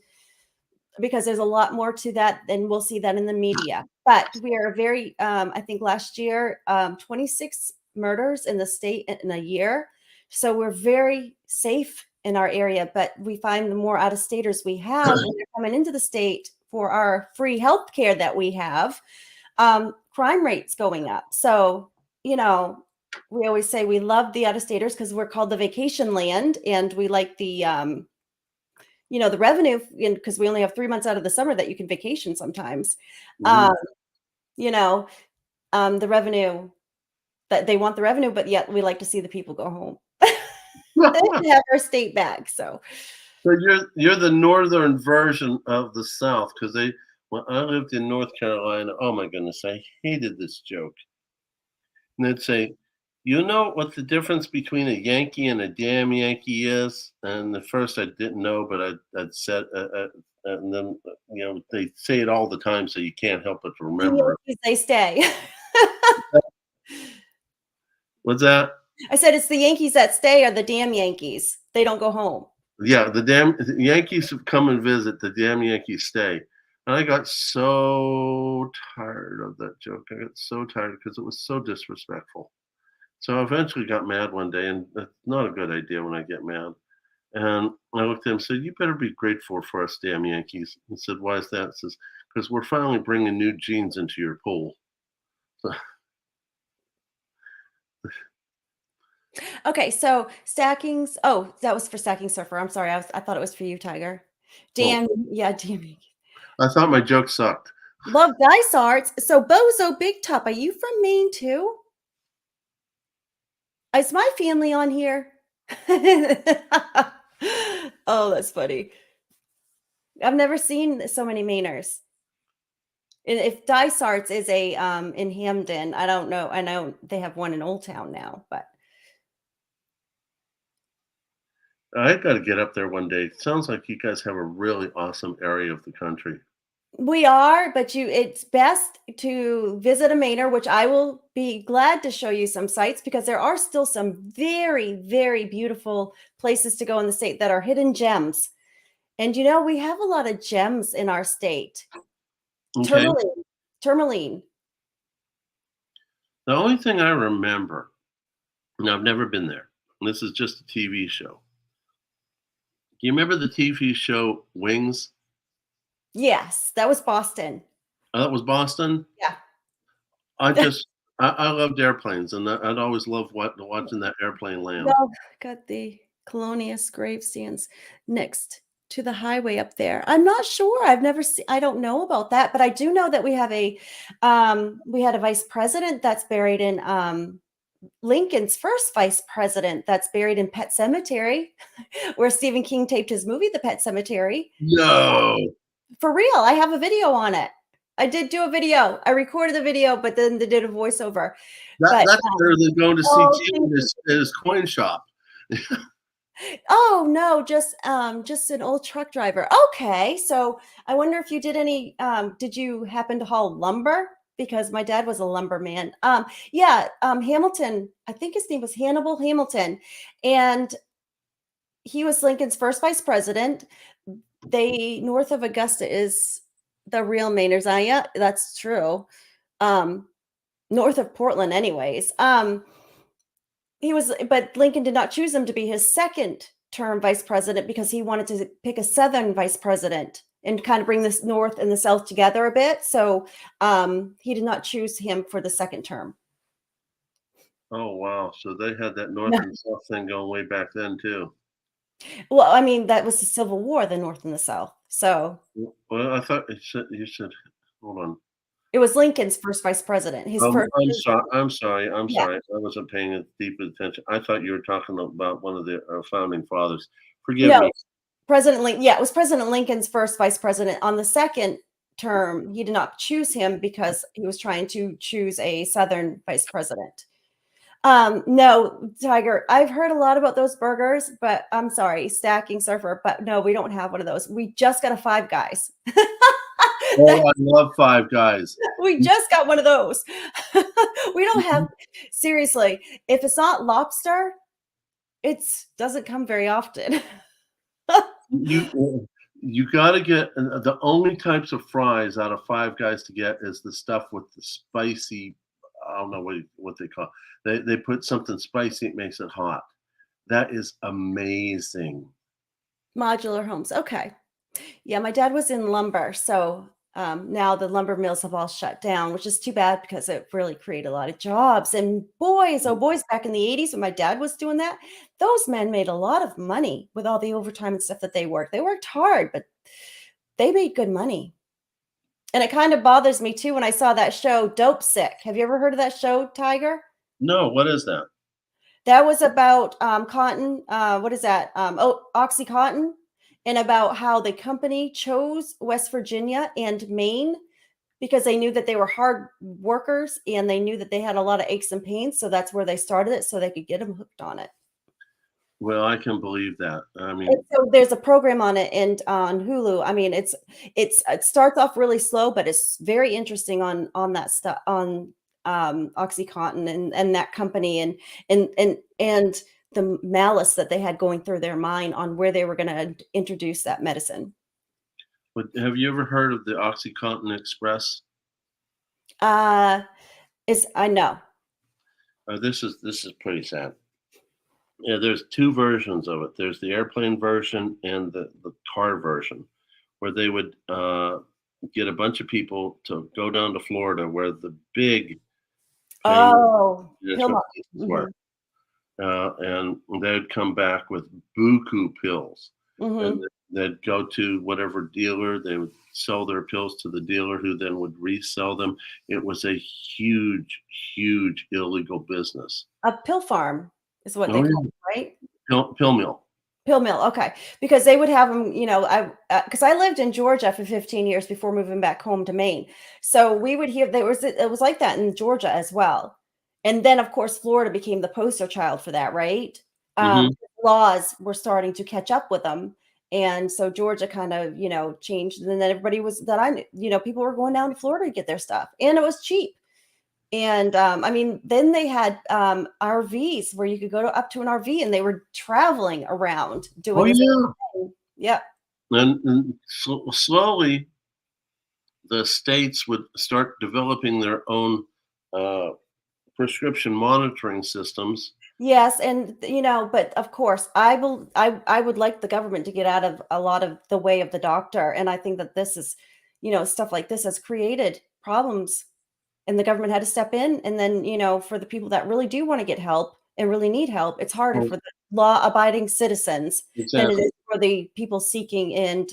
because there's a lot more to that than we'll see that in the media. But we are very, I think last year, 26 murders in the state in a year. So we're very safe in our area, but we find the more out of staters we have when they're coming into the state for our free health care that we have, crime rates going up. So, we always say we love the out of staters because we're called the vacation land, and we like the revenue, because we only have 3 months out of the summer that you can vacation sometimes. Mhm. Um, you know, the revenue that they want the revenue, but yet we like to see the people go home and have our state back. So So you're the northern version of the South, because when I lived in North Carolina, oh my goodness, I hated this joke. And they'd say, "You know what the difference between a Yankee and a damn Yankee is?" And at first I didn't know, but I'd said, and then they say it all the time, so you can't help but to the remember it. Yankees, they stay. What's that? I said it's the Yankees that stay or the damn Yankees. They don't go home. Yeah, the Yankees have come and visit, the damn Yankees stay. And I got so tired of that joke. I got so tired because it was so disrespectful. So I eventually got mad one day, and that's not a good idea when I get mad. And I looked at him and said, "You better be grateful for us damn Yankees." He said, "Why is that?" He says, "Because we're finally bringing new genes into your pool." Okay, so stackings. Oh, that was for stacking surfer. I'm sorry. I thought it was for you, Tiger. Well, Damn, yeah, damn Yankees. I thought my joke sucked. Love dice arts. So Bozo Big Top, are you from Maine too? Is my family on here? Oh, that's funny. I've never seen so many Mainers. And if Dice Arts is a in Hamden, I don't know. I know they have one in Old Town now, but I got to get up there one day. It sounds like you guys have a really awesome area of the country. we are, but it's best to visit a Mainer, which I will be glad to show you some sites because there are still some very, very beautiful places to go in the state that are hidden gems. And we have a lot of gems in our state. Okay. Tourmaline, tourmaline. The only thing I remember, and I've never been there, and this is just a TV show. Do you remember the TV show Wings? Yes, that was Boston. Oh, that was Boston. Yeah. I just, I loved airplanes, and I'd always loved watching that airplane land. Well, got the Colonius gravestands next to the highway up there. I'm not sure. I've never seen. I don't know about that, but I do know that we have we had a vice president that's buried in Lincoln's first vice president that's buried in Pet Cemetery, where Stephen King taped his movie, The Pet Cemetery. No, For real, I have a video on it. I did do a video. I recorded the video, but then they did a voiceover. But that's better than going to see oh, King at his coin shop. oh no, just an old truck driver. Okay, so I wonder if you did any. Did you happen to haul lumber? Because my dad was a lumberman. Yeah, Hamilton. I think his name was Hannibal Hamilton, and he was Lincoln's first vice president. They north of Augusta is the real Mainers. Yeah, that's true. North of Portland, anyways. But Lincoln did not choose him to be his second term vice president because he wanted to pick a Southern vice president and kind of bring this North and the South together a bit. So he did not choose him for the second term. Oh wow! So they had that North and South thing going way back then too. Well, I mean, that was the Civil War, the North and the South. So Well, I thought you said. Hold on. it was Lincoln's first vice president. His first. I'm sorry. I'm sorry. I'm Yeah. sorry. I wasn't paying deep attention. I thought you were talking about one of the founding fathers. Forgive No, me. President Lincoln. Yeah, it was President Lincoln's first vice president. On the second term, he did not choose him because he was trying to choose a Southern vice president. No, Tiger, I've heard a lot about those burgers, but I'm sorry, stacking surfer, but no, we don't have one of those. We just got a Five Guys. Oh, I love Five Guys. We just got one of those. We don't have, seriously, if it's not lobster, it doesn't come very often. You got to get the only types of fries out of Five Guys to get is the stuff with the spicy. I don't know what they call. They put something spicy. It makes it hot. That is amazing. Modular homes. Okay. Yeah, my dad was in lumber, so now the lumber mills have all shut down, which is too bad because it really created a lot of jobs. And boys, oh boys, back in the 80s when my dad was doing that, those men made a lot of money with all the overtime and stuff that they worked. They worked hard, but they made good money. And it kind of bothers me too when I saw that show, Dope Sick. Have you ever heard of that show, Tiger? No, what is that? That was about cotton. What is that? Oxycontin, and about how the company chose West Virginia and Maine because they knew that they were hard workers and they knew that they had a lot of aches and pains. So that's where they started it so they could get them hooked on it. Well, I can believe that. I mean, And so there's a program on it and on Hulu. I mean, it starts off really slow, but it's very interesting on that stuff on OxyContin and that company, and the malice that they had going through their mind on where they were going to introduce that medicine. But have you ever heard of the OxyContin Express? Is I know. This is pretty sad. Yeah, there's two versions of it. There's the airplane version and the car version, where they would get a bunch of people to go down to Florida, where the big pain Oh, management places were, and they'd come back with buku pills, and Mm-hmm. they'd go to whatever dealer. They would sell their pills to the dealer, who then would resell them. It was a huge, huge illegal business. A pill farm is what they Oh call yeah, it, right? pill mill. Pill mill, okay. Because they would have them, because I lived in Georgia for 15 years before moving back home to Maine. So we would hear it was like that in Georgia as well. And then of course Florida became the poster child for that, right? Hmm. Laws were starting to catch up with them. And so Georgia kind of, changed. And then everybody was that I knew, people were going down to Florida to get their stuff. And it was cheap. And I mean, then they had RVs where you could go up to an RV and they were traveling around Oh doing this. yeah, Thing. Yep. and slowly the states would start developing their own uh, prescription monitoring systems. Yes, and but of course, I would like the government to get out of a lot of the way of the doctor, and I think that this is, stuff like this has created problems, and the government had to step in, and then for the people that really do want to get help and really need help, it's harder Well, for the law-abiding citizens than it exactly. is for the people seeking and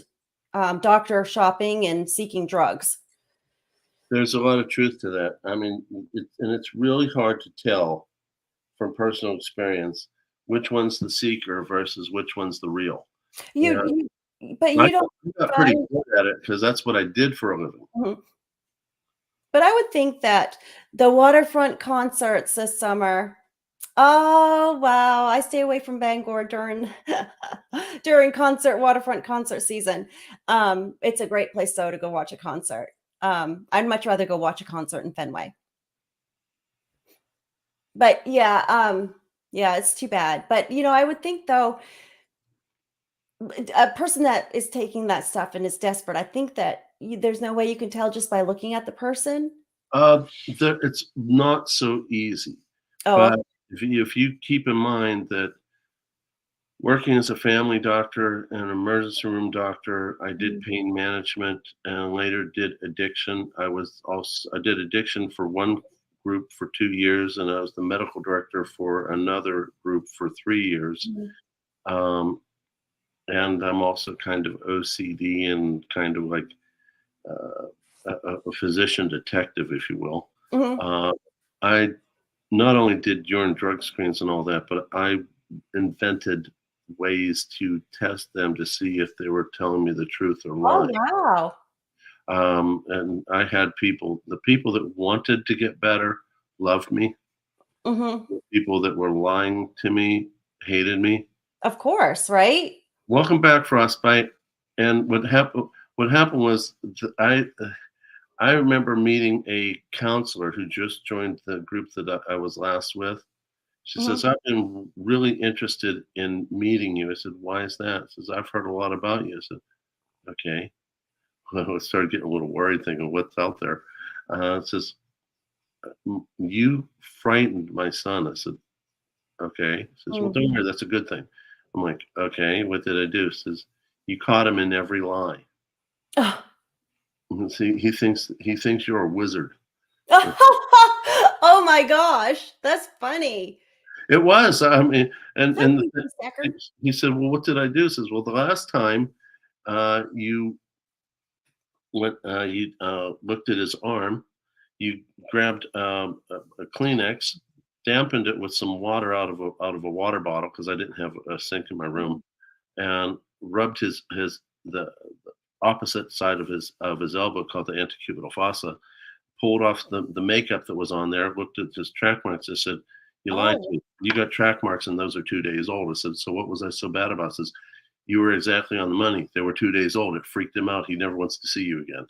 doctor shopping and seeking drugs. There's a lot of truth to that. I mean, and it's really hard to tell from personal experience which one's the seeker versus which one's the real. Yeah, But I you don't got pretty find. good at it because that's what I did for a living. Mhm. But I would think that the waterfront concerts this summer. Oh, wow. I stay away from Bangor during during waterfront concert season. It's a great place though to go watch a concert. I'd much rather go watch a concert in Fenway. But yeah, it's too bad. But I would think though, a person that is taking that stuff and is desperate, I think that there's no way you can tell just by looking at the person. Uh, it's not so easy, Oh, but if you keep in mind that working as a family doctor and emergency room doctor, I did okay. pain management and later did addiction. I did addiction for one group for 2 years, and I was the medical director for another group for 3 years. Mhm. Um, and I'm also kind of OCD and kind of like uh, a physician detective, if you will. Mhm. Uh, I not only did urine drug screens and all that, but I invented ways to test them to see if they were telling me the truth or Oh, lying. wow. And I had the people that wanted to get better loved me. Mhm. The people that were lying to me hated me. Of course, right? Welcome back, Frostbite. And what happened was I remember meeting a counselor who just joined the group that I was last with. She Mhm. says, "I've been really interested in meeting you." I said, "Why is that?" She says, "I've heard a lot about you." I said, "Okay." I started getting a little worried, thinking, "What's out there?" It says, "You frightened my son." I said, "Okay." She says, "Well, Mm. don't worry, that's a good thing." I'm like, "Okay, what did I do?" She says, "You caught him in every lie." And see, he thinks you're a wizard. Oh my gosh, that's funny. It was. I mean, Is and that and you, Stacker? he said, "Well, what did I do?" Says, "Well, the last time you looked at his arm, you grabbed a Kleenex, dampened it with some water out of a water bottle because I didn't have a sink in my room, Mhm. and rubbed the opposite side of his elbow called the antecubital fossa, pulled off the makeup that was on there, looked at his track marks. I said, "You lied to Oh. me. You got track marks, and those are 2 days old." I said, "So what was I so bad about?" Says, "You were exactly on the money. They were 2 days old. It freaked him out. He never wants to see you again."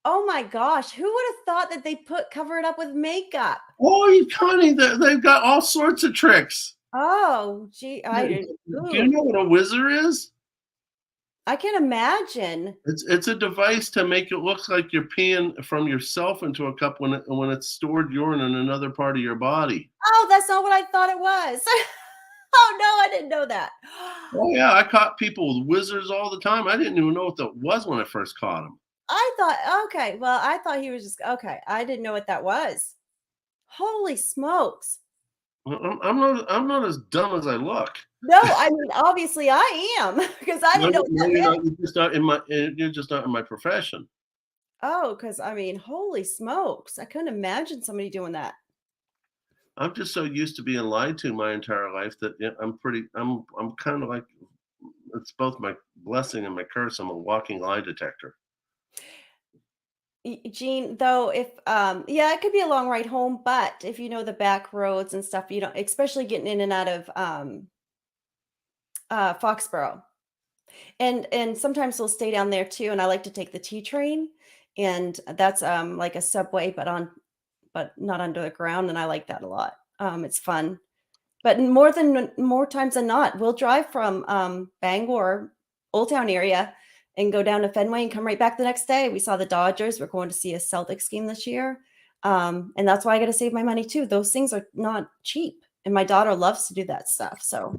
Oh my gosh, who would have thought that they cover it up with makeup? Oh, you Connie, they've got all sorts of tricks. Oh, gee, I Do did. you Ooh, know what a whizzer is? I can imagine. It's a device to make it look like you're peeing from yourself into a cup when it's stored urine in another part of your body. Oh, that's not what I thought it was. Oh no, I didn't know that. Oh yeah, I caught people with whizzers all the time. I didn't even know what that was when I first caught them. I thought, okay, well, I thought he was just okay. I didn't know what that was. Holy smokes. I'm not as dumb as I look. No, I mean, obviously I am because I No, didn't know what no, that meant. you're just not in my profession. Oh, because I mean, holy smokes. I couldn't imagine somebody doing that. I'm just so used to being lied to my entire life that I'm kind of like it's both my blessing and my curse. I'm a walking lie detector. Gene, though, if yeah, it could be a long ride home, but if you know the back roads and stuff, you don't, especially getting in and out of Foxborough. And sometimes we'll stay down there too. And I like to take the T train, and that's like a subway, but not under the ground. And I like that a lot. It's fun. But more times than not, we'll drive from Bangor, Old Town area, and go down to Fenway and come right back the next day. We saw the Dodgers. We're going to see a Celtics game this year. And that's why I got to save my money too. Those things are not cheap. And my daughter loves to do that stuff. So,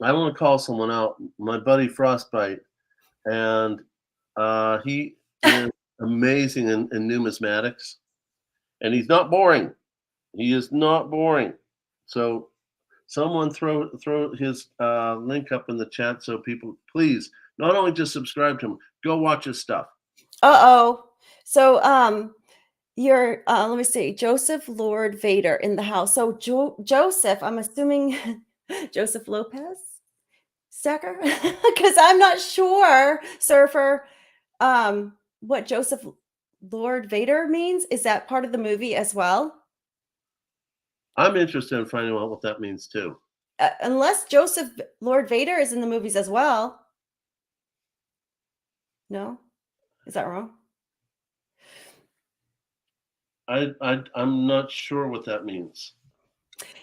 I want to call someone out. My buddy Frostbite, and he is amazing in numismatics, and he's not boring. He is not boring. So someone throw his link up in the chat so people please not only just subscribe to him, go watch his stuff. uh-oh. So, you're, let me see, Joseph Lord Vader in the house. So Joseph, I'm assuming Joseph Lopez Stacker, because I'm not sure, Surfer, what Joseph Lord Vader means. Is that part of the movie as well? I'm interested in finding out what that means too. Unless Joseph Lord Vader is in the movies as well. No, is that wrong? I'm not sure what that means.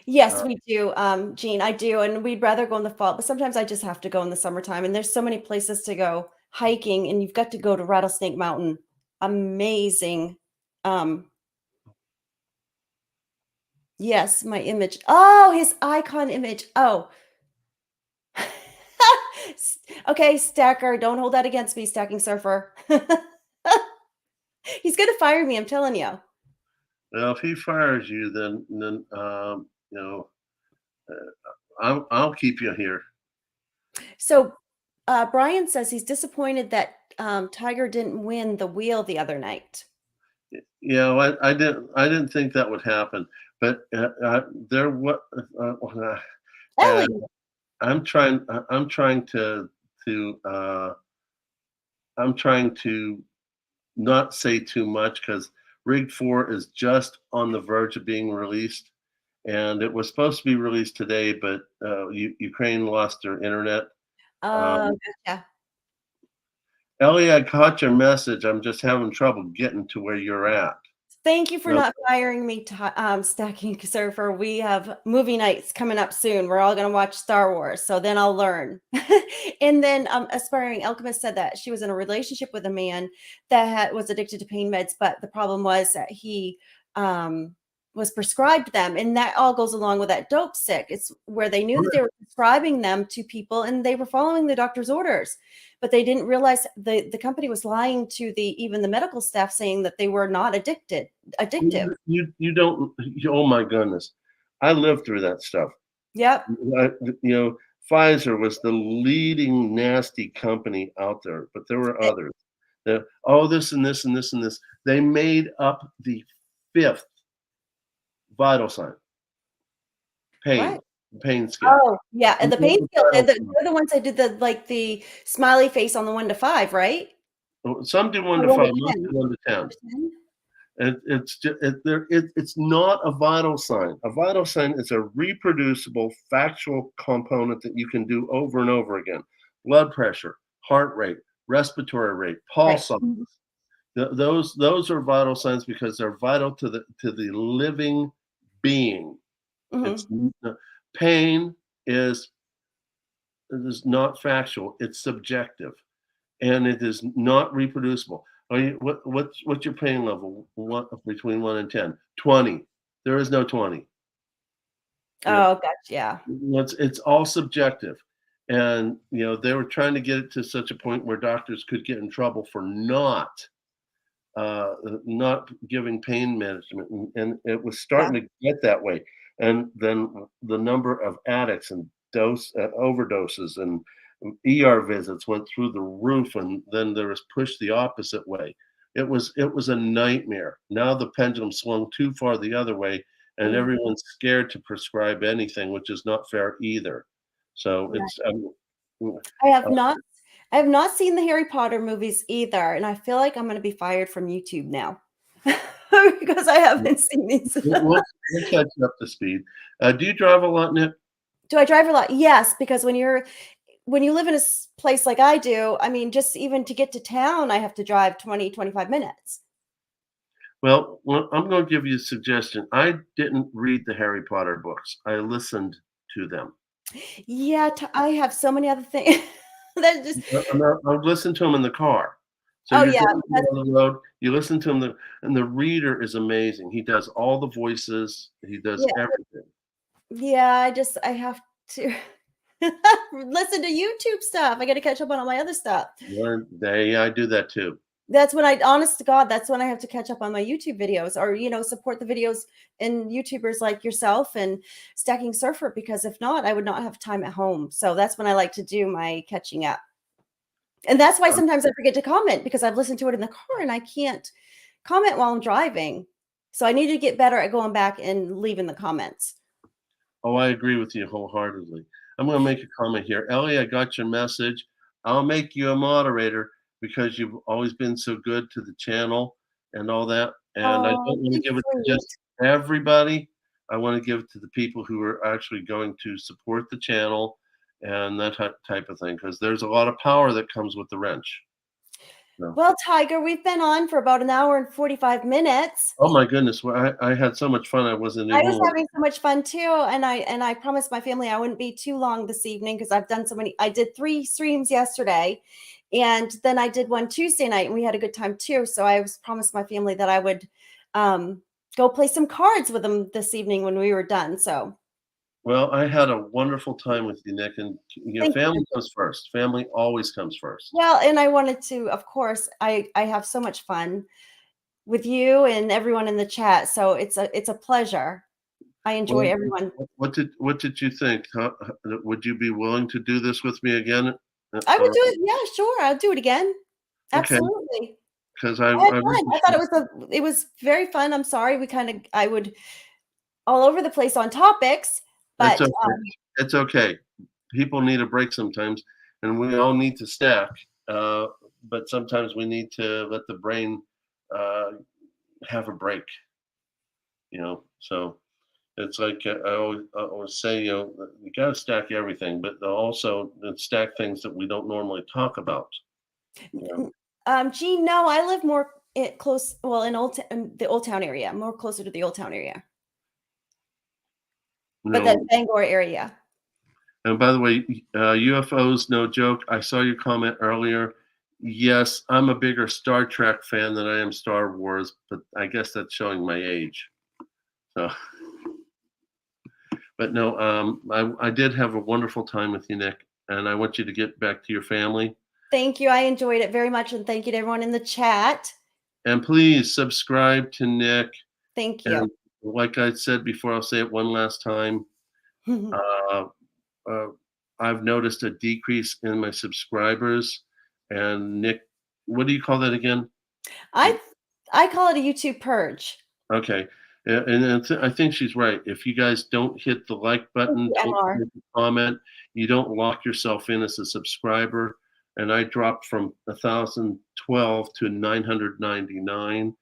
Yes, we do, Jean, I do, and we'd rather go in the fall, but sometimes I just have to go in the summertime, and there's so many places to go hiking, and you've got to go to Rattlesnake Mountain. Amazing. Um, yes, my image. Oh, his icon image. Oh. Okay, Stacker, don't hold that against me, Stacking Surfer. He's gonna fire me, I'm telling you. Well, if he fires you, then you know I'll keep you here. So, Brian says he's disappointed that Tiger didn't win the wheel the other night. You know, I didn't think that would happen, but there what Ellie. and to I'm trying to not say too much because Rig 4 is just on the verge of being released, and it was supposed to be released today, but Ukraine lost their internet. Um, Gotcha. Ellie, I caught your message. I'm just having trouble getting to where you're at. Thank you for No, not firing me, Stacking Surfer. We have movie nights coming up soon. We're all going to watch Star Wars, so then I'll learn. And then Aspiring Alchemist said that she was in a relationship with a man that was addicted to pain meds, but the problem was that he was prescribed them, and that all goes along with that dope sick. It's where they knew that they were prescribing them to people, and they were following the doctor's orders, but they didn't realize the company was lying to even the medical staff, saying that they were not addictive. you don't. Oh my goodness, I lived through that stuff. Yep. Pfizer was the leading nasty company out there, but there were others. This and this and this and this. They made up the fifth vital sign: pain, What? pain scale. Oh, yeah, and the pain scale, they're the ones that did the smiley face on the 1 to 5, right? Some do one Or to 1 to five, most 10. do 1 to 10. 1 to 10? It's not a vital sign. A vital sign is a reproducible factual component that you can do over and over again. Blood pressure, heart rate, respiratory rate, Right. pulse sizes. Those are vital signs because they're vital to the living being. It's Mhm. pain is not factual. It's subjective, and it is not reproducible. What's your pain level? What between 1 and 10? 20. There is no 20. You know, Oh, gotcha, yeah. it's all subjective, and they were trying to get it to such a point where doctors could get in trouble for not giving pain management, and it was Yeah. starting to get that way. And then the number of addicts and overdoses and ER visits went through the roof, and then there was push the opposite way. It was a nightmare. Now the pendulum swung too far the other way, and Mm, everyone's scared to prescribe anything, which is not fair either. So right. it's I have uh, not I have not seen the Harry Potter movies either, and I feel like I'm gonna be fired from YouTube now because I haven't seen these. we'll catch you up to speed. Do you drive a lot, Nick? Do I drive a lot? Yes, because when you live in a place like I do, I mean, just even to get to town, I have to drive 20, 25 minutes. Well, I'm going to give you a suggestion. I didn't read the Harry Potter books. I listened to them. Yeah, I have so many other things that just I've listened to them in the car. So oh, you're yeah, driving that's on the road, you listen to him, and the reader is amazing. He does all the voices. He does yeah, everything. yeah, I have to listen to YouTube stuff. I gotta catch up on all my other stuff. I do that too. That's when honest to God, that's when I have to catch up on my YouTube videos or, support the videos and YouTubers like yourself and Stacking Surfer, because if not, I would not have time at home. So that's when I like to do my catching up. And that's why Um, sometimes I forget to comment because I've listened to it in the car and I can't comment while I'm driving. So I need to get better at going back and leaving the comments. Oh, I agree with you wholeheartedly. I'm going to make a comment here. Ellie, I got your message. I'll make you a moderator because you've always been so good to the channel and all that. And I Oh, don't want to too give it to sweet. just everybody. I want to give it to the people who are actually going to support the channel and that type of thing because there's a lot of power that comes with the wrench. So, Well, Tiger, we've been on for about an hour and 45 minutes. oh my goodness, well, I had so much fun. I wasn't I even. was having so much fun too, and I promised my family I wouldn't be too long this evening because I've done so many. I did 3 streams yesterday, and then I did one Tuesday night, and we had a good time too. So I was promised my family that I would go play some cards with them this evening when we were done. So Well, I had a wonderful time with you, Nick, and thank you. family comes first. Family always comes first. Well, and I wanted to, of course, I have so much fun with you and everyone in the chat. So it's a pleasure. I enjoy Well, everyone. what did you think? Would you be willing to do this with me again? I would Or do it. Yeah, sure. I'll do it again. okay, Absolutely. because I I had I fun. really I thought should. it was very fun. I'm sorry I would all over the place on topics, It's but okay. It's okay. People need a break sometimes, and we all need to stack. Uh, but sometimes we need to let the brain uh, have a break. So it's like I always say, you got to stack everything, but also stack things that we don't normally talk about. You know, Gene, no, I live more close, well, in the Old Town area, more closer to the Old Town area, you but that know. Bangor area. And by the way, UFOs, no joke. I saw your comment earlier. Yes, I'm a bigger Star Trek fan than I am Star Wars, but I guess that's showing my age. So, but no, I did have a wonderful time with you, Nick, and I want you to get back to your family. Thank you. I enjoyed it very much, and thank you to everyone in the chat. And please subscribe to Nick. Thank you. And like I said before, I'll say it one last time. Uh, uh, I've noticed a decrease in my subscribers. And Nick, what do you call that again? I I call it a YouTube purge. Okay. And I think she's right. If you guys don't hit the like Thank button, you, don't MR. hit the comment, you don't lock yourself in as a subscriber. And I dropped from 1,012 to 999.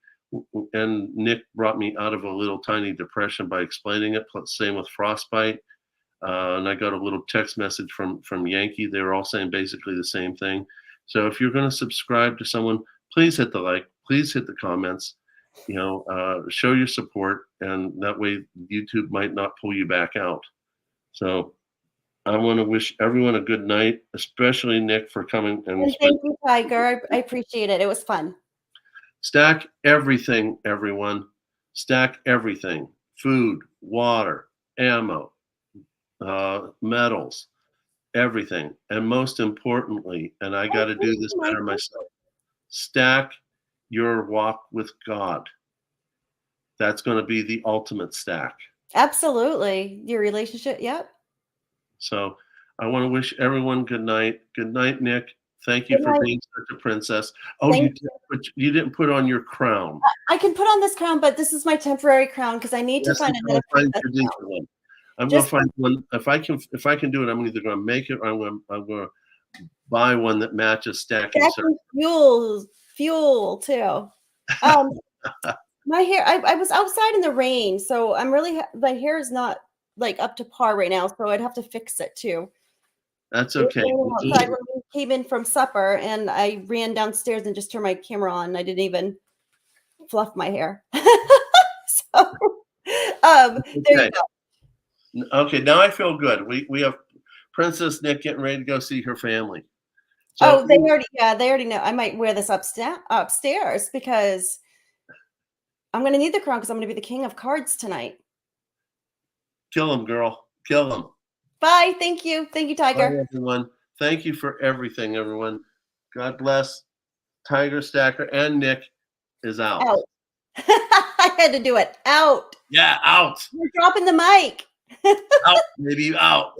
And Nick brought me out of a little tiny depression by explaining it. Same with frostbite. And I got a little text message from Yankee. They were all saying basically the same thing. So if you're going to subscribe to someone, please hit the like, please hit the comments. Show your support, and that way YouTube might not pull you back out. So I want to wish everyone a good night, especially Nick for coming and thank you, Tiger. I appreciate it. It was fun. Stack everything, everyone. Stack everything: food, water, ammo, metals, everything. And most importantly, and I got to do this better myself, stack your walk with God. That's going to be the ultimate stack. Absolutely. Your relationship. Yep. So I want to wish everyone good night. Good night, Nick. Thank you for being such a princess. Oh, you didn't put on your crown. I can put on this crown, but this is my temporary crown because I need to find another one. I'm going to find one. If I can do it, I'm either going to make it or I'm going to buy one that matches stacking. Fuel too. My hair, I was outside in the rain, so my hair is not like up to par right now, so I'd have to fix it too. That's okay. Outside when we came in from supper, and I ran downstairs and just turned my camera on. I didn't even fluff my hair. So, there you go. Okay, now I feel good. We have Princess Nick getting ready to go see her family. So, they already know. I might wear this upstairs because I'm going to need the crown because I'm going to be the king of cards tonight. Kill him, girl. Kill him. Bye. Thank you. Thank you, Tiger. Bye, everyone. Thank you for everything, everyone. God bless. Tiger Stacker and Nick is out. I had to do it. Out. Yeah, out. You're dropping the mic. Out, maybe out.